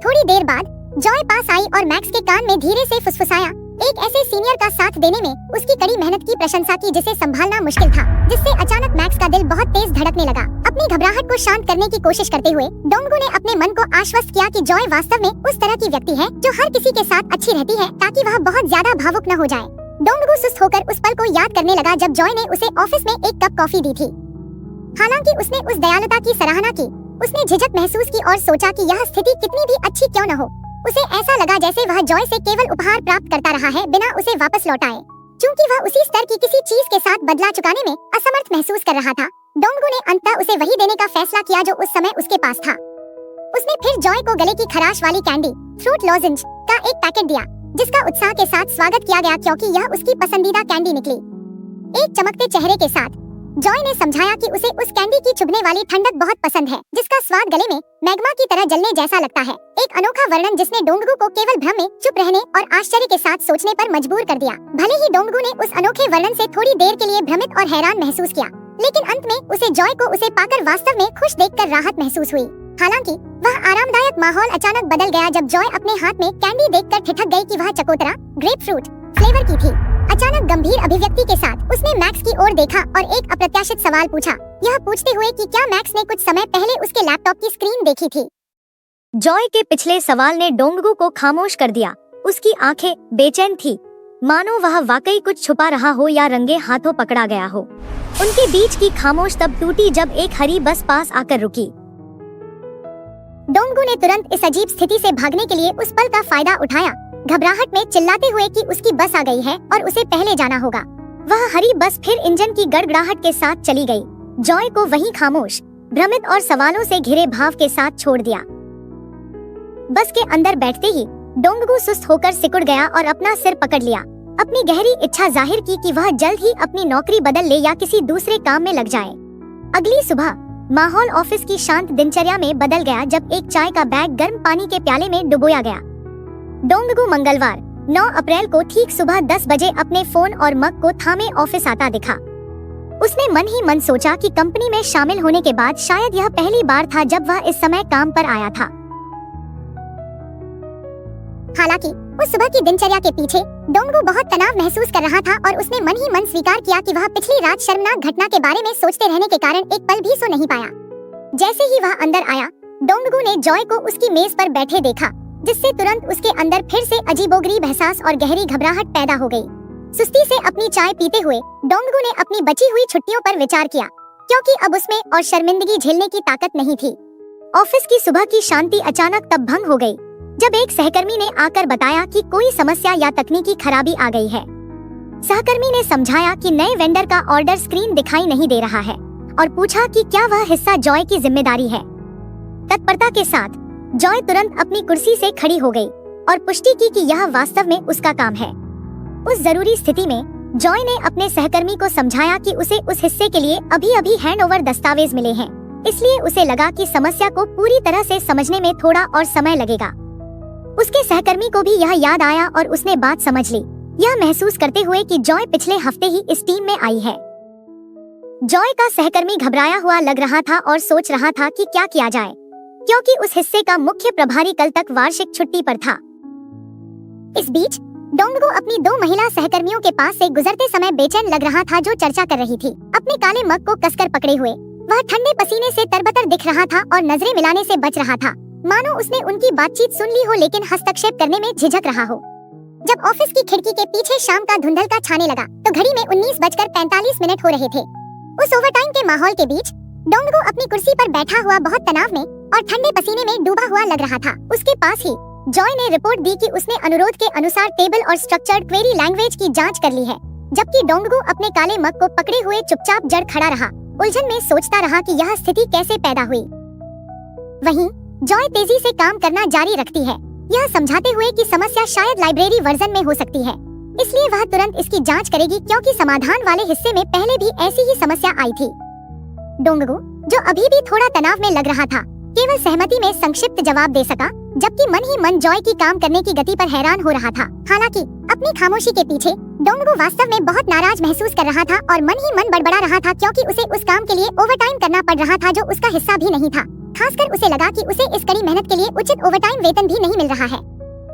थोड़ी देर बाद जॉय पास आई और मैक्स के कान में धीरे से फुसफुसाया, एक ऐसे सीनियर का साथ देने में उसकी कड़ी मेहनत की प्रशंसा की जिसे संभालना मुश्किल था, जिससे अचानक मैक्स का दिल बहुत तेज धड़कने लगा। अपनी घबराहट को शांत करने की कोशिश करते हुए डोंगगू ने अपने मन को आश्वस्त किया कि जॉय वास्तव में उस तरह की व्यक्ति है जो हर किसी के साथ अच्छी रहती है ताकि वह बहुत ज्यादा भावुक न हो जाए। डोंगगू सुस्त होकर उस पल को याद करने लगा जब जॉय ने उसे ऑफिस में एक कप कॉफी दी थी। हालांकि उसने उस दयालुता की सराहना की, उसने झिझक महसूस की और सोचा कि यह स्थिति कितनी भी अच्छी क्यों न हो, उसे ऐसा लगा जैसे वह जॉय से केवल उपहार प्राप्त करता रहा है बिना उसे वापस लौटाए। चूंकि वह उसी स्तर की किसी चीज के साथ बदला चुकाने में असमर्थ महसूस कर रहा था, डोंगू ने अंततः उसे वही देने का फैसला किया जो उस समय उसके पास था। उसने फिर जॉय को गले की खराश वाली कैंडी फ्रूट लॉजेंज का एक पैकेट दिया, जिसका उत्साह के साथ स्वागत किया गया क्योंकि यह उसकी पसंदीदा कैंडी निकली। एक चमकते चेहरे के साथ जॉय ने समझाया कि उसे उस कैंडी की चुभने वाली ठंडक बहुत पसंद है, जिसका स्वाद गले में मैग्मा की तरह जलने जैसा लगता है। एक अनोखा वर्णन जिसने डोंगू को केवल भ्रम में चुप रहने और आश्चर्य के साथ सोचने पर मजबूर कर दिया। भले ही डोंगू ने उस अनोखे वर्णन से थोड़ी देर के लिए भ्रमित और हैरान महसूस किया, लेकिन अंत में उसे जॉय को उसे पाकर वास्तव में खुश देखकर राहत महसूस हुई। हालांकि वह आरामदायक माहौल अचानक बदल गया जब जॉय अपने हाथ में कैंडी देखकर ठिठक गई कि वह चकोतरा ग्रेपफ्रूट फ्लेवर की थी। अचानक गंभीर अभिव्यक्ति के साथ उसने मैक्स की ओर देखा और एक अप्रत्याशित सवाल पूछा, यह पूछते हुए कि क्या मैक्स ने कुछ समय पहले उसके लैपटॉप की स्क्रीन देखी थी। जॉय के पिछले सवाल ने डोंगू को खामोश कर दिया। उसकी आंखें बेचैन थी, मानो वह वाकई कुछ छुपा रहा हो या रंगे हाथों पकड़ा गया हो। उनके बीच की खामोश तब टूटी जब एक हरी बस पास आकर रुकी। डोंगू ने तुरंत इस अजीब स्थिति से भागने के लिए उस पल का फायदा उठाया, घबराहट में चिल्लाते हुए कि उसकी बस आ गई है और उसे पहले जाना होगा। वह हरी बस फिर इंजन की गड़गड़ाहट के साथ चली गई। जॉय को वहीं खामोश, भ्रमित और सवालों से घिरे भाव के साथ छोड़ दिया। बस के अंदर बैठते ही डोंगू सुस्त होकर सिकुड़ गया और अपना सिर पकड़ लिया। अपनी गहरी इच्छा जाहिर की कि वह जल्द ही अपनी नौकरी बदल ले या किसी दूसरे काम में लग जाए। अगली सुबह माहौल ऑफिस की शांत दिनचर्या में बदल गया जब एक चाय का बैग गर्म पानी के प्याले में डुबोया गया। डोंगू मंगलवार 9 अप्रैल को ठीक सुबह 10 बजे अपने फोन और मग को थामे ऑफिस आता दिखा। उसने मन ही मन सोचा कि कंपनी में शामिल होने के बाद शायद यह पहली बार था जब वह इस समय काम पर आया था। हालांकि उस सुबह की दिनचर्या के पीछे डोंगू बहुत तनाव महसूस कर रहा था और उसने मन ही मन स्वीकार किया कि वह पिछली रात शर्मनाक घटना के बारे में सोचते रहने के कारण एक पल भी सो नहीं पाया। जैसे ही वह अंदर आया, डोंगू ने जॉय को उसकी मेज पर बैठे देखा, जिससे तुरंत उसके अंदर फिर से अजीबोगरीब एहसास और गहरी घबराहट पैदा हो गई। सुस्ती से अपनी चाय पीते हुए डोंगू ने अपनी बची हुई छुट्टियों पर विचार किया, क्योंकि अब उसमें और शर्मिंदगी झेलने की ताकत नहीं थी। ऑफिस की सुबह की शांति अचानक तब भंग हो गई जब एक सहकर्मी ने आकर बताया कि कोई समस्या या तकनीकी खराबी आ गई है। सहकर्मी ने समझाया कि नए वेंडर का ऑर्डर स्क्रीन दिखाई नहीं दे रहा है और पूछा कि क्या वह हिस्सा जॉय की जिम्मेदारी है। तत्परता के साथ जॉय तुरंत अपनी कुर्सी से खड़ी हो गई और पुष्टि की कि यह वास्तव में उसका काम है। उस जरूरी स्थिति में जॉय ने अपने सहकर्मी को समझाया कि उसे उस हिस्से के लिए अभी हैंडओवर दस्तावेज मिले हैं, इसलिए उसे लगा कि समस्या को पूरी तरह से समझने में थोड़ा और समय लगेगा। उसके सहकर्मी को भी यह याद आया और उसने बात समझ ली, यह महसूस करते हुए कि जॉय पिछले हफ्ते ही इस टीम में आई है। जॉय का सहकर्मी घबराया हुआ लग रहा था और सोच रहा था कि क्या किया जाए, क्योंकि उस हिस्से का मुख्य प्रभारी कल तक वार्षिक छुट्टी पर था। इस बीच डोंगू अपनी 2 महिला सहकर्मियों के पास से गुजरते समय बेचैन लग रहा था, जो चर्चा कर रही थी। अपने काले मग को कसकर पकड़े हुए वह ठंडे पसीने से तरबतर दिख रहा था और नजरें मिलाने से बच रहा था, मानो उसने उनकी बातचीत सुन ली हो लेकिन हस्तक्षेप करने में झिझक रहा हो। जब ऑफिस की खिड़की के पीछे शाम का धुंधलका छाने लगा तो घड़ी में 19:45 हो रहे थे। उस ओवरटाइम के माहौल के बीच डोंगू अपनी कुर्सी पर बैठा हुआ बहुत तनाव में और ठंडे पसीने में डूबा हुआ लग रहा था। उसके पास ही जॉय ने रिपोर्ट दी कि उसने अनुरोध के अनुसार टेबल और स्ट्रक्चर्ड क्वेरी लैंग्वेज की जांच कर ली है, जबकि डोंगू अपने काले मग को पकड़े हुए चुपचाप जड़ खड़ा रहा, उलझन में सोचता रहा कि यह स्थिति कैसे पैदा हुई। वहीं जॉय तेजी से काम करना जारी रखती है, यह समझाते हुए कि समस्या शायद लाइब्रेरी वर्जन में हो सकती है, इसलिए वह तुरंत इसकी जांच करेगी क्योंकि समाधान वाले हिस्से में पहले भी ऐसी ही समस्या आई थी। डोंगू, जो अभी भी थोड़ा तनाव में लग रहा था, केवल सहमति में संक्षिप्त जवाब दे सका, जबकि मन ही मन जॉय की काम करने की गति पर हैरान हो रहा था। हालांकि अपनी खामोशी के पीछे डोंगू वास्तव में बहुत नाराज महसूस कर रहा था और मन ही मन बड़बड़ा रहा था, क्योंकि उसे उस काम के लिए ओवरटाइम करना पड़ रहा था जो उसका हिस्सा भी नहीं था। खासकर उसे लगा कि उसे इस कड़ी मेहनत के लिए उचित ओवरटाइम वेतन भी नहीं मिल रहा है।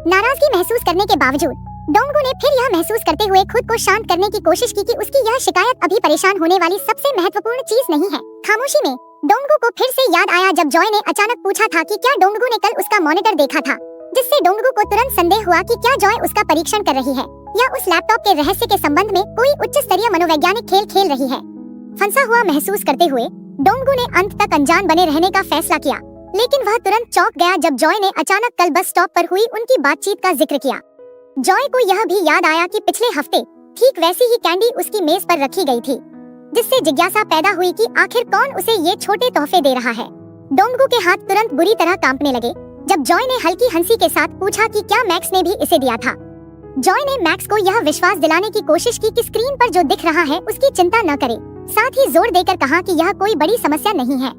नाराजगी महसूस करने के बावजूद डोंगू ने फिर यह महसूस करते हुए खुद को शांत करने की कोशिश की कि उसकी यह शिकायत अभी परेशान होने वाली सबसे महत्वपूर्ण चीज नहीं है। खामोशी में डोंगू को फिर से याद आया जब जॉय ने अचानक पूछा था कि क्या डोंगू ने कल उसका मॉनिटर देखा था, जिससे डोंगू को तुरंत संदेह हुआ कि क्या जॉय उसका परीक्षण कर रही है या उस लैपटॉप के रहस्य के संबंध में कोई उच्च स्तरीय मनोवैज्ञानिक खेल खेल रही है। फंसा हुआ महसूस करते हुए डोंगू ने अंत तक अनजान बने रहने का फैसला किया, लेकिन वह तुरंत चौंक गया जब जॉय ने अचानक कल बस स्टॉप पर हुई उनकी बातचीत का जिक्र किया। जॉय को यह भी याद आया कि पिछले हफ्ते ठीक वैसी ही कैंडी उसकी मेज पर रखी गई थी, जिससे जिज्ञासा पैदा हुई कि आखिर कौन उसे ये छोटे तोहफे दे रहा है। डोंगगू के हाथ तुरंत बुरी तरह कांपने लगे जब जॉय ने हल्की हंसी के साथ पूछा कि क्या मैक्स ने भी इसे दिया था। जॉय ने मैक्स को यह विश्वास दिलाने की कोशिश की कि स्क्रीन पर जो दिख रहा है उसकी चिंता न करे, साथ ही जोर देकर कहा कि यह कोई बड़ी समस्या नहीं है।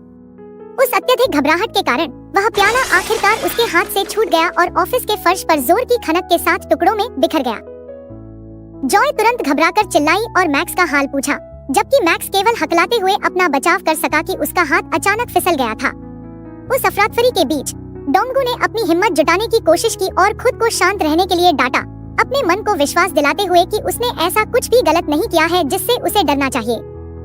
उस अत्यधिक घबराहट के कारण वह प्याला आखिरकार उसके हाथ से छूट गया और ऑफिस के फर्श पर जोर की खनक के साथ टुकड़ों में बिखर गया। जॉय तुरंत घबराकर चिल्लाई और मैक्स का हाल पूछा, जबकि मैक्स केवल हकलाते हुए अपना बचाव कर सका कि उसका हाथ अचानक फिसल गया था। उस अफरातफरी के बीच डोंगगू ने अपनी हिम्मत जुटाने की कोशिश की और खुद को शांत रहने के लिए डांटा, अपने मन को विश्वास दिलाते हुए कि उसने ऐसा कुछ भी गलत नहीं किया है जिससे उसे डरना चाहिए।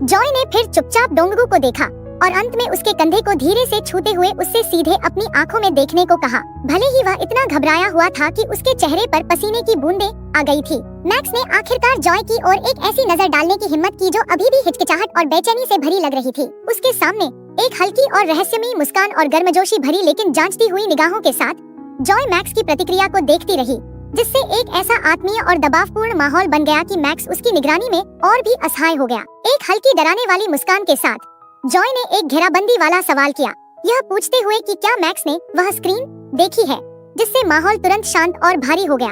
जॉय ने फिर चुपचाप डोंगगू को देखा और अंत में उसके कंधे को धीरे से छूते हुए उससे सीधे अपनी आंखों में देखने को कहा। भले ही वह इतना घबराया हुआ था कि उसके चेहरे पर पसीने की बूंदें आ गई थी, मैक्स ने आखिरकार जॉय की ओर एक ऐसी नजर डालने की हिम्मत की जो अभी भी हिचकिचाहट और बेचैनी से भरी लग रही थी। उसके सामने एक हल्की और रहस्यमयी मुस्कान और गर्मजोशी भरी लेकिन जांचती हुई निगाहों के साथ जॉय मैक्स की प्रतिक्रिया को देखती रही, जिससे एक ऐसा आत्मीय और दबावपूर्ण माहौल बन गया कि मैक्स उसकी निगरानी में और भी असहाय हो गया। एक हल्की डराने वाली मुस्कान के साथ जॉय ने एक घेराबंदी वाला सवाल किया, यह पूछते हुए कि क्या मैक्स ने वह स्क्रीन देखी है, जिससे माहौल तुरंत शांत और भारी हो गया।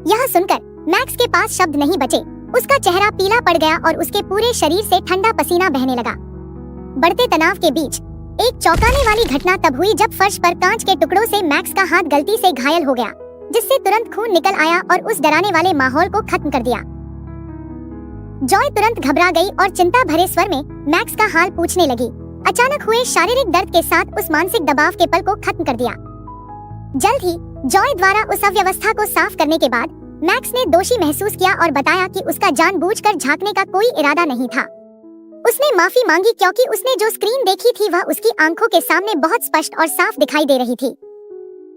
यह सुनकर मैक्स के पास शब्द नहीं बचे, उसका चेहरा पीला पड़ गया और उसके पूरे शरीर से ठंडा पसीना बहने लगा। बढ़ते तनाव के बीच एक चौंकाने वाली घटना तब हुई जब फर्श पर कांच के टुकड़ों से मैक्स का हाथ गलती से घायल हो गया, जिससे तुरंत खून निकल आया और उस डराने वाले माहौल को खत्म कर दिया। जॉय तुरंत घबरा गई और चिंता भरे स्वर में मैक्स का हाल पूछने लगी, अचानक हुए शारीरिक दर्द के साथ उस मानसिक दबाव के पल को खत्म कर दिया। जल्द ही जॉय द्वारा उस अव्यवस्था को साफ करने के बाद मैक्स ने दोषी महसूस किया और बताया कि उसका जानबूझकर झांकने का कोई इरादा नहीं था। उसने माफी मांगी क्योंकि उसने जो स्क्रीन देखी थी वह उसकी आंखों के सामने बहुत स्पष्ट और साफ दिखाई दे रही थी।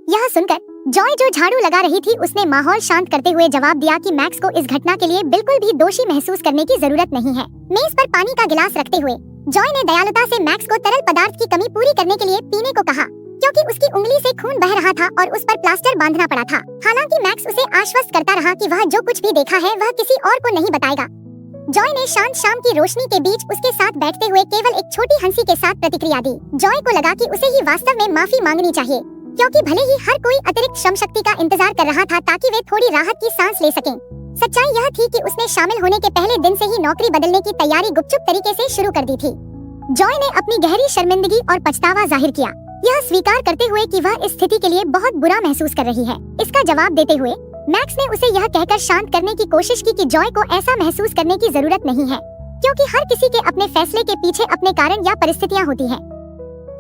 यह सुनकर जॉय जो झाड़ू लगा रही थी उसने माहौल शांत करते हुए जवाब दिया कि मैक्स को इस घटना के लिए बिल्कुल भी दोषी महसूस करने की जरूरत नहीं है। मेज पर पानी का गिलास रखते हुए जॉय ने दयालुता से मैक्स को तरल पदार्थ की कमी पूरी करने के लिए पीने को कहा, क्योंकि उसकी उंगली से खून बह रहा था और उस पर प्लास्टर बांधना पड़ा था। हालांकि मैक्स उसे आश्वस्त करता रहा कि वह जो कुछ भी देखा है वह किसी और को नहीं बताएगा। जॉय ने शांत शाम की रोशनी के बीच उसके साथ बैठते हुए केवल एक छोटी हंसी के साथ प्रतिक्रिया दी। जॉय को लगा कि उसे ही वास्तव में माफी मांगनी चाहिए, क्योंकि भले ही हर कोई अतिरिक्त श्रम शक्ति का इंतजार कर रहा था ताकि वे थोड़ी राहत की सांस ले सकें, सच्चाई यह थी कि उसने शामिल होने के पहले दिन से ही नौकरी बदलने की तैयारी गुपचुप तरीके से शुरू कर दी थी। जॉय ने अपनी गहरी शर्मिंदगी और पछतावा जाहिर किया, यह स्वीकार करते हुए कि वह इस स्थिति के लिए बहुत बुरा महसूस कर रही है। इसका जवाब देते हुए मैक्स ने उसे यह कहकर शांत करने की कोशिश की कि जॉय को ऐसा महसूस करने की जरूरत नहीं है, क्योंकि हर किसी के अपने फैसले के पीछे अपने कारण या परिस्थितियां होती हैं।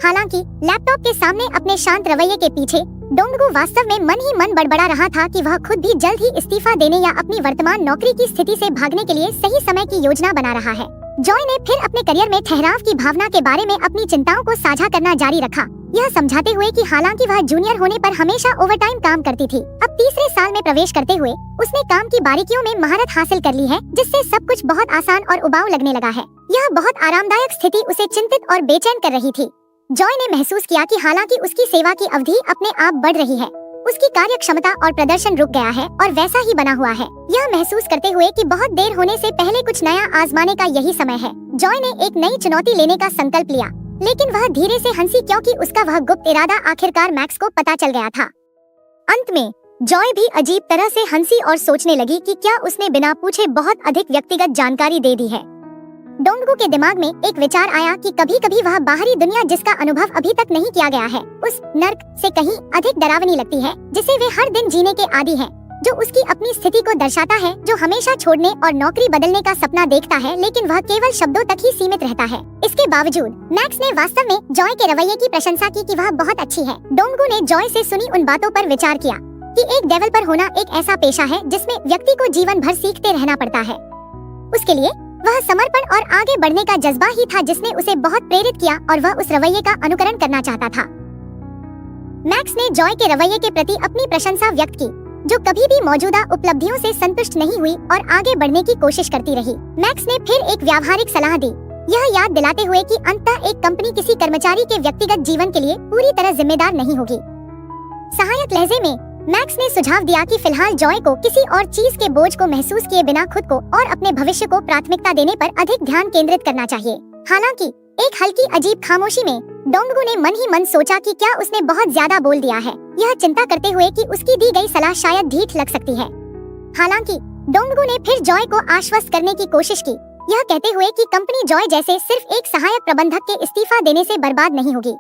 हालांकि लैपटॉप के सामने अपने शांत रवैये के पीछे डोंगगू वास्तव में मन ही मन बड़बड़ा रहा था कि वह खुद भी जल्द ही इस्तीफा देने या अपनी वर्तमान नौकरी की स्थिति से भागने के लिए सही समय की योजना बना रहा है। जॉय ने फिर अपने करियर में ठहराव की भावना के बारे में अपनी चिंताओं को साझा करना जारी रखा, यह समझाते हुए कि हालांकि वह जूनियर होने पर हमेशा ओवरटाइम काम करती थी, अब तीसरे साल में प्रवेश करते हुए उसने काम की बारीकियों में महारत हासिल कर ली है, जिससे सब कुछ बहुत आसान और उबाऊ लगने लगा है। यह बहुत आरामदायक स्थिति उसे चिंतित और बेचैन कर रही थी। जॉय ने महसूस किया कि हालांकि उसकी सेवा की अवधि अपने आप बढ़ रही है, उसकी कार्य क्षमता और प्रदर्शन रुक गया है और वैसा ही बना हुआ है। यह महसूस करते हुए कि बहुत देर होने से पहले कुछ नया आजमाने का यही समय है, जॉय ने एक नई चुनौती लेने का संकल्प लिया, लेकिन वह धीरे से हंसी क्योंकि उसका वह गुप्त इरादा आखिरकार मैक्स को पता चल गया था। अंत में जॉय भी अजीब तरह से हंसी और सोचने लगी कि क्या उसने बिना पूछे बहुत अधिक व्यक्तिगत जानकारी दे दी है। डोंगगू के दिमाग में एक विचार आया कि कभी-कभी वह बाहरी दुनिया जिसका अनुभव अभी तक नहीं किया गया है उस नर्क से कहीं अधिक डरावनी लगती है, जिसे वे हर दिन जीने के आदी हैं, जो उसकी अपनी स्थिति को दर्शाता है, जो हमेशा छोड़ने और नौकरी बदलने का सपना देखता है, लेकिन वह केवल शब्दों तक ही सीमित रहता है। इसके बावजूद मैक्स ने वास्तव में जॉय के रवैये की प्रशंसा की कि वह बहुत अच्छी है। डोंगगू ने जॉय से सुनी उन बातों पर विचार किया कि एक डेवलपर होना एक ऐसा पेशा है जिसमें व्यक्ति को जीवन भर सीखते रहना पड़ता है। उसके लिए वह समर्पण और आगे बढ़ने का जज्बा ही था जिसने उसे बहुत प्रेरित किया और वह उस रवैये का अनुकरण करना चाहता था। मैक्स ने जॉय के रवैये के प्रति अपनी प्रशंसा व्यक्त की, जो कभी भी मौजूदा उपलब्धियों से संतुष्ट नहीं हुई और आगे बढ़ने की कोशिश करती रही। मैक्स ने फिर एक व्यावहारिक सलाह दी यह याद दिलाते हुए कि अंततः एक कंपनी किसी कर्मचारी के व्यक्तिगत जीवन के लिए पूरी तरह जिम्मेदार नहीं होगी। सहायक लहजे में मैक्स ने सुझाव दिया कि फिलहाल जॉय को किसी और चीज के बोझ को महसूस किए बिना खुद को और अपने भविष्य को प्राथमिकता देने पर अधिक ध्यान केंद्रित करना चाहिए। हालांकि एक हल्की अजीब खामोशी में डोंगगू ने मन ही मन सोचा कि क्या उसने बहुत ज्यादा बोल दिया है, यह चिंता करते हुए कि उसकी दी गई सलाह शायद ढीठ लग सकती है। हालांकि डोंगगू ने फिर जॉय को आश्वस्त करने की कोशिश की, यह कहते हुए कि कंपनी जॉय जैसे सिर्फ एक सहायक प्रबंधक के इस्तीफा देने से बर्बाद नहीं होगी।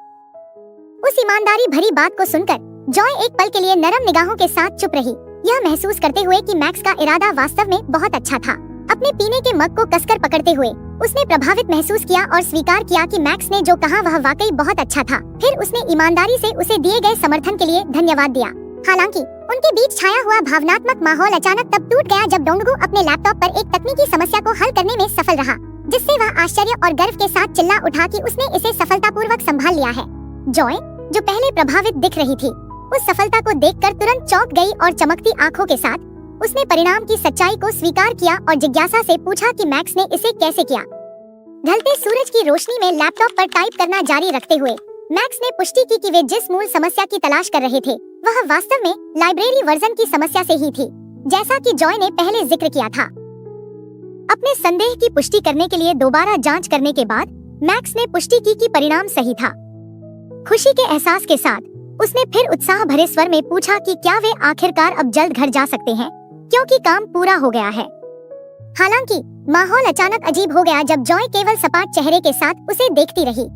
उस ईमानदारी भरी बात को सुनकर जॉय एक पल के लिए नरम निगाहों के साथ चुप रही, यह महसूस करते हुए कि मैक्स का इरादा वास्तव में बहुत अच्छा था। अपने पीने के मग को कसकर पकड़ते हुए उसने प्रभावित महसूस किया और स्वीकार किया कि मैक्स ने जो कहा वह वाकई बहुत अच्छा था। फिर उसने ईमानदारी से उसे दिए गए समर्थन के लिए धन्यवाद दिया। हालांकि उनके बीच छाया हुआ भावनात्मक माहौल अचानक तब टूट गया जब डोंगगू अपने लैपटॉप पर एक तकनीकी समस्या को हल करने में सफल रहा, जिससे वह आश्चर्य और गर्व के साथ चिल्ला उठा कि उसने इसे सफलतापूर्वक संभाल लिया है। जॉय, जो पहले प्रभावित दिख रही थी, उस सफलता को देखकर तुरंत चौंक गई और चमकती आंखों के साथ उसने परिणाम की सच्चाई को स्वीकार किया और जिज्ञासा से पूछा कि मैक्स ने इसे कैसे किया। ढलते सूरज की रोशनी में लैपटॉप पर टाइप करना जारी रखते हुए मैक्स ने पुष्टि की कि वे जिस मूल समस्या की तलाश कर रहे थे वह वास्तव में लाइब्रेरी वर्जन की समस्या से ही थी, जैसा कि जॉय ने पहले जिक्र किया था। अपने संदेह की पुष्टि करने के लिए दोबारा जांच करने के बाद मैक्स ने पुष्टि की कि परिणाम सही था। खुशी के एहसास के साथ उसने फिर उत्साह भरे स्वर में पूछा कि क्या वे आखिरकार अब जल्द घर जा सकते हैं, क्योंकि काम पूरा हो गया है। हालांकि माहौल अचानक अजीब हो गया जब जॉय केवल सपाट चेहरे के साथ उसे देखती रही,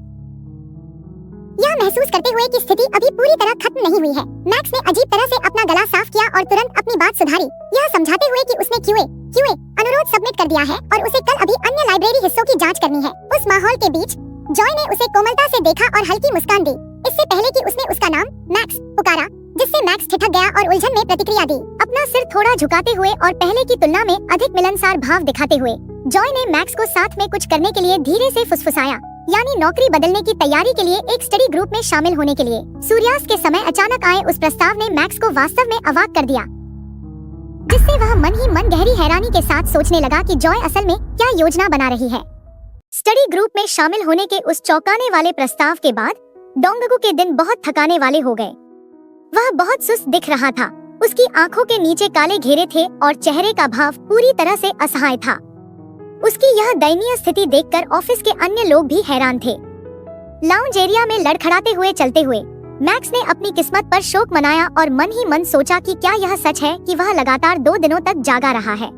यह महसूस करते हुए कि स्थिति अभी पूरी तरह खत्म नहीं हुई है। मैक्स ने अजीब तरह से अपना गला साफ किया और तुरंत अपनी बात सुधारी, यह समझाते हुए कि उसने क्यूए अनुरोध सबमिट कर दिया है और उसे कल अभी अन्य लाइब्रेरी हिस्सों की जांच करनी है। उस माहौल के बीच जॉय ने उसे कोमलता से देखा और हल्की मुस्कान दी, इससे पहले कि उसने उसका नाम मैक्स पुकारा, जिससे मैक्स ठिठक गया और उलझन में प्रतिक्रिया दी। अपना सिर थोड़ा झुकाते हुए और पहले की तुलना में अधिक मिलनसार भाव दिखाते हुए जॉय ने मैक्स को साथ में कुछ करने के लिए धीरे से फुसफुसाया, यानी नौकरी बदलने की तैयारी के लिए एक स्टडी ग्रुप में शामिल होने के लिए। सूर्यास्त के समय अचानक आए उस प्रस्ताव ने मैक्स को वास्तव में अवाक कर दिया, जिससे वह मन ही मन गहरी हैरानी के साथ सोचने लगा कि जॉय असल में क्या योजना बना रही है। स्टडी ग्रुप में शामिल होने के उस चौंकाने वाले प्रस्ताव के बाद डोंगगू के दिन बहुत थकाने वाले हो गए। वह बहुत सुस्त दिख रहा था, उसकी आंखों के नीचे काले घेरे थे और चेहरे का भाव पूरी तरह से असहाय था। उसकी यह दयनीय स्थिति देखकर ऑफिस के अन्य लोग भी हैरान थे। लाउंज एरिया में लड़खड़ाते हुए चलते हुए मैक्स ने अपनी किस्मत पर शोक मनाया और मन ही मन सोचा कि क्या यह सच है कि वह लगातार 2 दिनों तक जागा रहा है।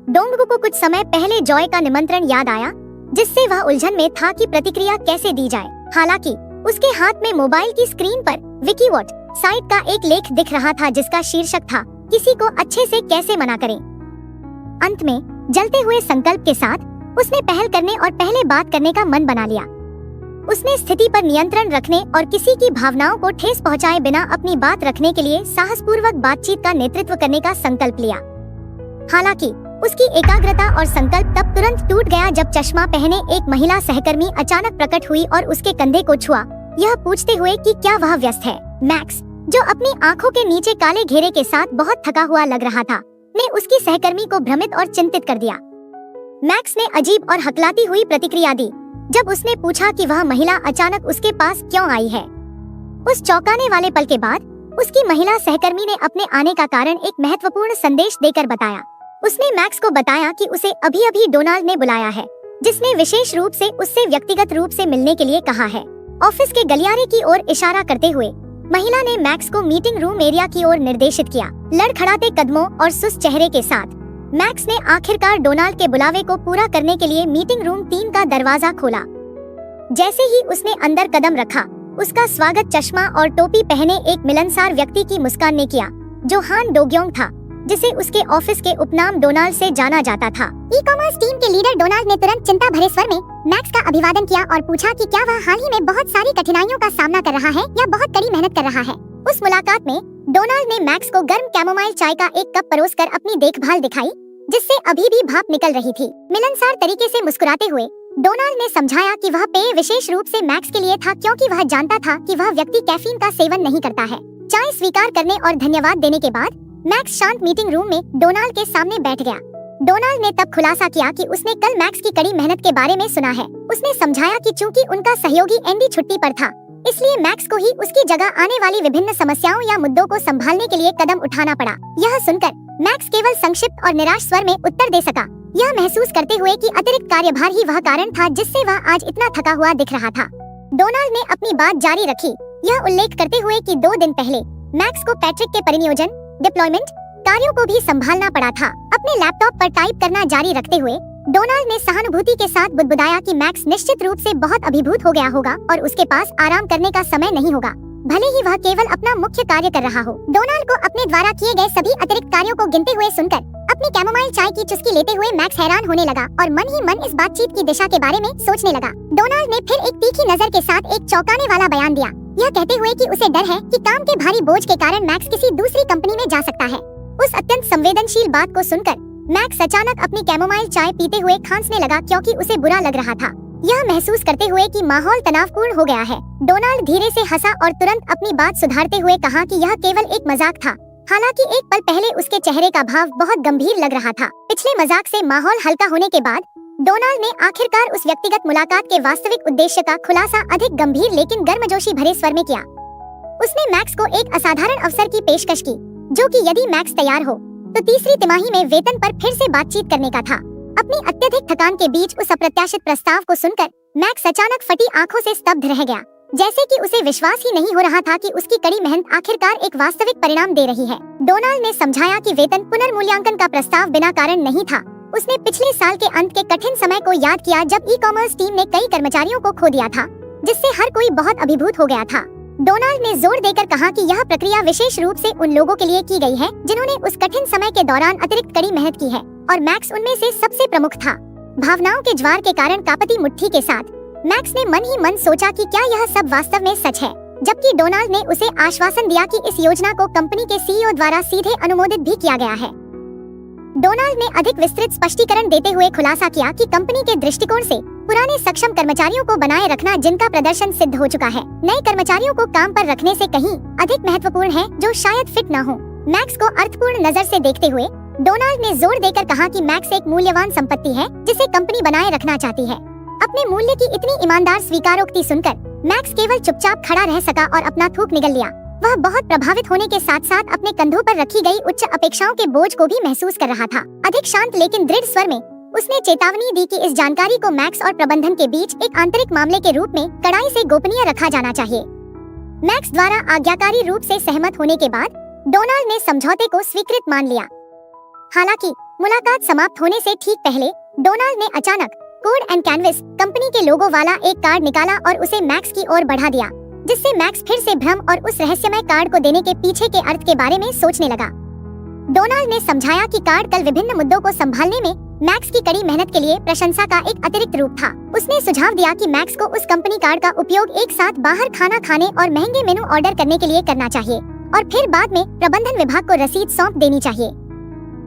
डोंगगू को कुछ समय पहले जॉय का निमंत्रण याद आया, जिससे वह उलझन में था कि प्रतिक्रिया कैसे दी जाए। हालांकि उसके हाथ में मोबाइल की स्क्रीन पर विकीवॉट साइट का एक लेख दिख रहा था जिसका शीर्षक था, किसी को अच्छे से कैसे मना करें। अंत में जलते हुए संकल्प के साथ उसने पहल करने और पहले बात करने का मन बना लिया। उसने स्थिति पर नियंत्रण रखने और किसी की भावनाओं को ठेस पहुंचाए बिना अपनी बात रखने के लिए साहसपूर्वक बातचीत का नेतृत्व करने का संकल्प लिया। हालांकि उसकी एकाग्रता और संकल्प तब तुरंत टूट गया जब चश्मा पहने एक महिला सहकर्मी अचानक प्रकट हुई और उसके कंधे को छुआ, यह पूछते हुए कि क्या वह व्यस्त है। मैक्स, जो अपनी आंखों के नीचे काले घेरे के साथ बहुत थका हुआ लग रहा था, ने उसकी सहकर्मी को भ्रमित और चिंतित कर दिया। मैक्स ने अजीब और हकलाती हुई प्रतिक्रिया दी जब उसने पूछा कि वह महिला अचानक उसके पास क्यों आई है। उस चौंकाने वाले पल के बाद उसकी महिला सहकर्मी ने अपने आने का कारण एक महत्वपूर्ण संदेश देकर बताया। उसने मैक्स को बताया कि उसे अभी-अभी डोनाल्ड ने बुलाया है, जिसने विशेष रूप से उससे व्यक्तिगत रूप से मिलने के लिए कहा है। ऑफिस के गलियारे की ओर इशारा करते हुए महिला ने मैक्स को मीटिंग रूम एरिया की ओर निर्देशित किया। लड़खड़ाते कदमों और सुस्त चेहरे के साथ मैक्स ने आखिरकार डोनाल्ड के बुलावे को पूरा करने के लिए मीटिंग रूम 3 का दरवाजा खोला। जैसे ही उसने अंदर कदम रखा, उसका स्वागत चश्मा और टोपी पहने एक मिलनसार व्यक्ति की मुस्कान ने किया, जो हान डोग्योंग था, जिसे उसके ऑफिस के उपनाम डोनाल्ड से जाना जाता था। ई-कॉमर्स टीम के लीडर डोनाल्ड ने तुरंत चिंता भरे स्वर में मैक्स का अभिवादन किया और पूछा कि क्या वह हाल ही में बहुत सारी कठिनाइयों का सामना कर रहा है या बहुत कड़ी मेहनत कर रहा है। उस मुलाकात में डोनाल्ड ने मैक्स को गर्म कैमोमाइल चाय का एक कप परोसकर अपनी देखभाल दिखाई, जिससे अभी भी भाप निकल रही थी। मिलनसार तरीके से मुस्कुराते हुए डोनाल्ड ने समझाया कि वह पेय विशेष रूप से मैक्स के लिए था, क्योंकि वह जानता था कि वह व्यक्ति कैफीन का सेवन नहीं करता है। चाय स्वीकार करने और धन्यवाद देने के बाद मैक्स शांत मीटिंग रूम में डोनाल्ड के सामने बैठ गया। डोनाल्ड ने तब खुलासा किया कि उसने कल मैक्स की कड़ी मेहनत के बारे में सुना है, उसने समझाया कि चूंकि उनका सहयोगी एंडी छुट्टी पर था, इसलिए मैक्स को ही उसकी जगह आने वाली विभिन्न समस्याओं या मुद्दों को संभालने के लिए कदम उठाना पड़ा। यह सुनकर मैक्स केवल संक्षिप्त और निराश स्वर में उत्तर दे सका, यह महसूस करते हुए कि अतिरिक्त कार्यभार ही वह कारण था जिससे वह आज इतना थका हुआ दिख रहा था। डोनाल्ड ने अपनी बात जारी रखी, यह उल्लेख करते हुए कि 2 दिन पहले मैक्स को पैट्रिक के परिनियोजन डिप्लॉयमेंट कार्यों को भी संभालना पड़ा था। अपने लैपटॉप पर टाइप करना जारी रखते हुए डोनाल्ड ने सहानुभूति के साथ बुदबुदाया कि मैक्स निश्चित रूप से बहुत अभिभूत हो गया होगा और उसके पास आराम करने का समय नहीं होगा, भले ही वह केवल अपना मुख्य कार्य कर रहा हो। डोनाल्ड को अपने द्वारा किए गए सभी अतिरिक्त कार्यों को गिनते हुए सुनकर अपनी कैमोमाइल चाय की चुस्की लेते हुए मैक्स हैरान होने लगा और मन ही मन इस बातचीत की दिशा के बारे में सोचने लगा। डोनाल्ड ने फिर एक तीखी नजर के साथ एक चौंकाने वाला बयान दिया, यह कहते हुए कि उसे डर है कि काम के भारी बोझ के कारण मैक्स किसी दूसरी कंपनी में जा सकता है। उस अत्यंत संवेदनशील बात को सुनकर मैक्स अचानक अपनी कैमोमाइल चाय पीते हुए खांसने लगा क्योंकि उसे बुरा लग रहा था। यह महसूस करते हुए कि माहौल तनावपूर्ण हो गया है, डोनाल्ड धीरे से हंसा और तुरंत अपनी बात सुधारते हुए कहा कि यह केवल एक मजाक था। हालांकि एक पल पहले उसके चेहरे का भाव बहुत गंभीर लग रहा था। पिछले मजाक से माहौल हल्का होने के बाद डोनाल्ड ने आखिरकार उस व्यक्तिगत मुलाकात के वास्तविक उद्देश्य का खुलासा अधिक गंभीर लेकिन गर्मजोशी भरे स्वर में किया। उसने मैक्स को एक असाधारण अवसर की पेशकश की, जो कि यदि मैक्स तैयार हो तो तीसरी तिमाही में वेतन पर फिर से बातचीत करने का था। अपनी अत्यधिक थकान के बीच उस अप्रत्याशित प्रस्ताव को सुनकर मैक्स अचानक फटी आंखों से स्तब्ध रह गया, जैसे कि उसे विश्वास ही नहीं हो रहा था कि उसकी कड़ी मेहनत आखिरकार एक वास्तविक परिणाम दे रही है। डोनाल्ड ने समझाया कि वेतन पुनर्मूल्यांकन का प्रस्ताव बिना कारण नहीं था। उसने पिछले साल के अंत के कठिन समय को याद किया जब ई-कॉमर्स टीम ने कई कर्मचारियों को खो दिया था, जिससे हर कोई बहुत अभिभूत हो गया था। डोनाल्ड ने जोर देकर कहा कि यह प्रक्रिया विशेष रूप से उन लोगों के लिए की गई है जिन्होंने उस कठिन समय के दौरान अतिरिक्त कड़ी मेहनत की है, और मैक्स उनमें से सबसे प्रमुख था। भावनाओं के ज्वार के कारण कांपती मुट्ठी के साथ मैक्स ने मन ही मन सोचा कि क्या यह सब वास्तव में सच है, जबकि डोनाल्ड ने उसे आश्वासन दिया कि इस योजना को कंपनी के सीईओ द्वारा सीधे अनुमोदित भी किया गया है। डोनाल्ड ने अधिक विस्तृत स्पष्टीकरण देते हुए खुलासा किया कि कंपनी के दृष्टिकोण से पुराने सक्षम कर्मचारियों को बनाए रखना जिनका प्रदर्शन सिद्ध हो चुका है, नए कर्मचारियों को काम पर रखने से कहीं अधिक महत्वपूर्ण है जो शायद फिट न हो। मैक्स को अर्थपूर्ण नजर से देखते हुए डोनाल्ड ने जोर देकर कहा कि मैक्स एक मूल्यवान संपत्ति है जिसे कंपनी बनाए रखना चाहती है। अपने मूल्य की इतनी ईमानदार स्वीकारोक्ति सुनकर मैक्स केवल चुपचाप खड़ा रह सका और अपना थूक निगल लिया। वह बहुत प्रभावित होने के साथ साथ अपने कंधों पर रखी गई उच्च अपेक्षाओं के बोझ को भी महसूस कर रहा था। अधिक शांत लेकिन दृढ़ स्वर में उसने चेतावनी दी कि इस जानकारी को मैक्स और प्रबंधन के बीच एक आंतरिक मामले के रूप में कड़ाई से गोपनीय रखा जाना चाहिए। मैक्स द्वारा आज्ञाकारी रूप से सहमत होने के बाद डोनाल्ड ने समझौते को स्वीकृत मान लिया। हालांकि मुलाकात समाप्त होने से ठीक पहले डोनाल्ड ने अचानक कोड एंड कैनवस कंपनी के लोगो वाला एक कार्ड निकाला और उसे मैक्स की ओर बढ़ा दिया, जिससे मैक्स फिर से भ्रम और उस रहस्यमय कार्ड को देने के पीछे के अर्थ के बारे में सोचने लगा। डोनाल्ड ने समझाया कि कार्ड कल विभिन्न मुद्दों को संभालने में मैक्स की कड़ी मेहनत के लिए प्रशंसा का एक अतिरिक्त रूप था। उसने सुझाव दिया कि मैक्स को उस कंपनी कार्ड का उपयोग एक साथ बाहर खाना खाने और महंगे मेनू ऑर्डर करने के लिए करना चाहिए और फिर बाद में प्रबंधन विभाग को रसीद सौंप देनी चाहिए।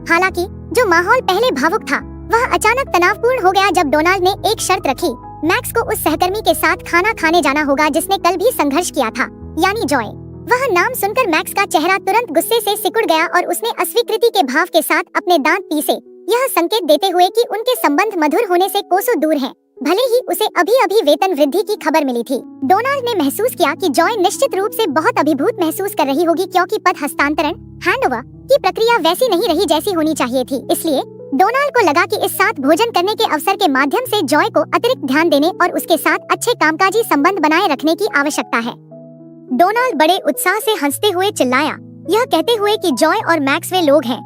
हालांकि जो माहौल पहले भावुक था वह अचानक तनावपूर्ण हो गया जब डोनाल्ड ने एक शर्त रखी, मैक्स को उस सहकर्मी के साथ खाना खाने जाना होगा जिसने कल भी संघर्ष किया था, यानी जॉय। वह नाम सुनकर मैक्स का चेहरा तुरंत गुस्से से सिकुड़ गया और उसने अस्वीकृति के भाव के साथ अपने दांत पीसे, यह संकेत देते हुए कि उनके संबंध मधुर होने से कोसों दूर हैं, भले ही उसे अभी वेतन वृद्धि की खबर मिली थी। डोनाल्ड ने महसूस किया कि जॉय निश्चित रूप से बहुत अभिभूत महसूस कर रही होगी क्योंकि पद हस्तांतरण हैंडओवर की प्रक्रिया वैसी नहीं रही जैसी होनी चाहिए थी। इसलिए डोनाल्ड को लगा कि इस साथ भोजन करने के अवसर के माध्यम से जॉय को अतिरिक्त ध्यान देने और उसके साथ अच्छे कामकाजी संबंध बनाए रखने की आवश्यकता है। डोनाल्ड बड़े उत्साह से हंसते हुए चिल्लाया, यह कहते हुए कि जॉय और मैक्स वे लोग हैं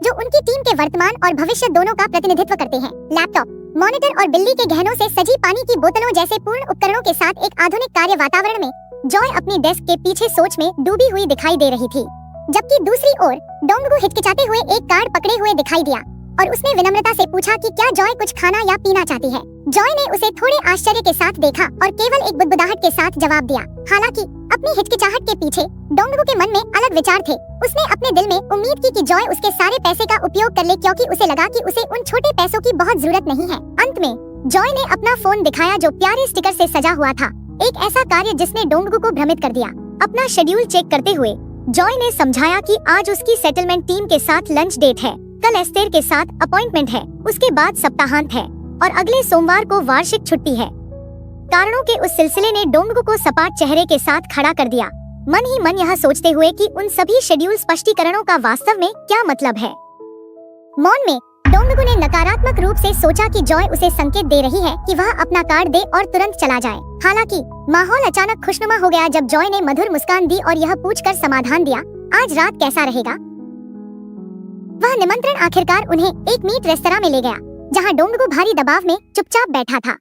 जो उनकी टीम के वर्तमान और भविष्य दोनों का प्रतिनिधित्व करते हैं। लैपटॉप, मॉनिटर और बिल्ली के गहनों से सजी पानी की बोतलों जैसे पूर्ण उपकरणों के साथ एक आधुनिक कार्य वातावरण में जॉय अपनी डेस्क के पीछे सोच में डूबी हुई दिखाई दे रही थी, जबकि दूसरी ओर डोंगू हिचकिचाते हुए एक कार्ड पकड़े हुए दिखाई दिया और उसने विनम्रता से पूछा कि क्या जॉय कुछ खाना या पीना चाहती है। जॉय ने उसे थोड़े आश्चर्य के साथ देखा और केवल एक बुदबुदाहट के साथ जवाब दिया। हालांकि अपनी हिचकिचाहट के पीछे डोंगू के मन में अलग विचार थे। उसने अपने दिल में उम्मीद की कि जॉय उसके सारे पैसे का उपयोग कर ले क्योंकि उसे लगा कि उसे उन छोटे पैसों की बहुत जरूरत नहीं है। अंत में जॉय ने अपना फोन दिखाया जो प्यारे स्टिकर से सजा हुआ था, एक ऐसा कार्य जिसने डोंगू को भ्रमित कर दिया। अपना शेड्यूल चेक करते हुए जॉय ने समझाया कि आज उसकी सेटलमेंट टीम के साथ लंच डेट है, कल एस्तेर के साथ अपॉइंटमेंट है, उसके बाद सप्ताहांत है। और अगले सोमवार को वार्षिक छुट्टी है। कारणों के उस सिलसिले ने डोंगगू को सपाट चेहरे के साथ खड़ा कर दिया, मन ही मन यह सोचते हुए कि उन सभी शेड्यूल स्पष्टीकरणों का वास्तव में क्या मतलब है। मौन में डोंगगू ने नकारात्मक रूप से सोचा कि जॉय उसे संकेत दे रही है कि वह अपना कार्ड दे और तुरंत चला जाए। हालांकि माहौल अचानक खुशनुमा हो गया जब जॉय ने मधुर मुस्कान दी और यह पूछकर समाधान दिया, आज रात कैसा रहेगा। वह निमंत्रण आखिरकार उन्हें एक मीट रेस्तरां में ले गया, जहां डोंगगू भारी दबाव में चुपचाप बैठा था।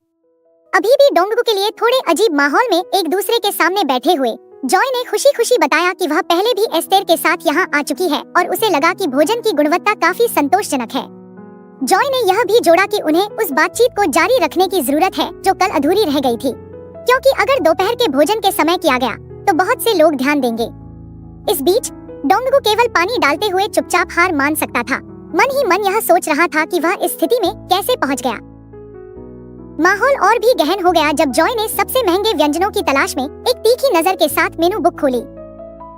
अभी भी डोंगगू के लिए थोड़े अजीब माहौल में एक दूसरे के सामने बैठे हुए जॉय ने खुशी खुशी बताया कि वह पहले भी एस्तेर के साथ यहाँ आ चुकी है और उसे लगा कि भोजन की गुणवत्ता काफी संतोषजनक है। जॉय ने यह भी जोड़ा कि उन्हें उस बातचीत को जारी रखने की जरूरत है जो कल अधूरी रह गई थी, क्योंकि अगर दोपहर के भोजन के समय किया गया तो बहुत से लोग ध्यान देंगे। इस बीच डोंगगू केवल पानी डालते हुए चुपचाप हार मान सकता था। मन ही मन यह सोच रहा था कि वह इस स्थिति में कैसे पहुंच गया। माहौल और भी गहन हो गया जब जॉय ने सबसे महंगे व्यंजनों की तलाश में एक तीखी नजर के साथ मेनू बुक खोली।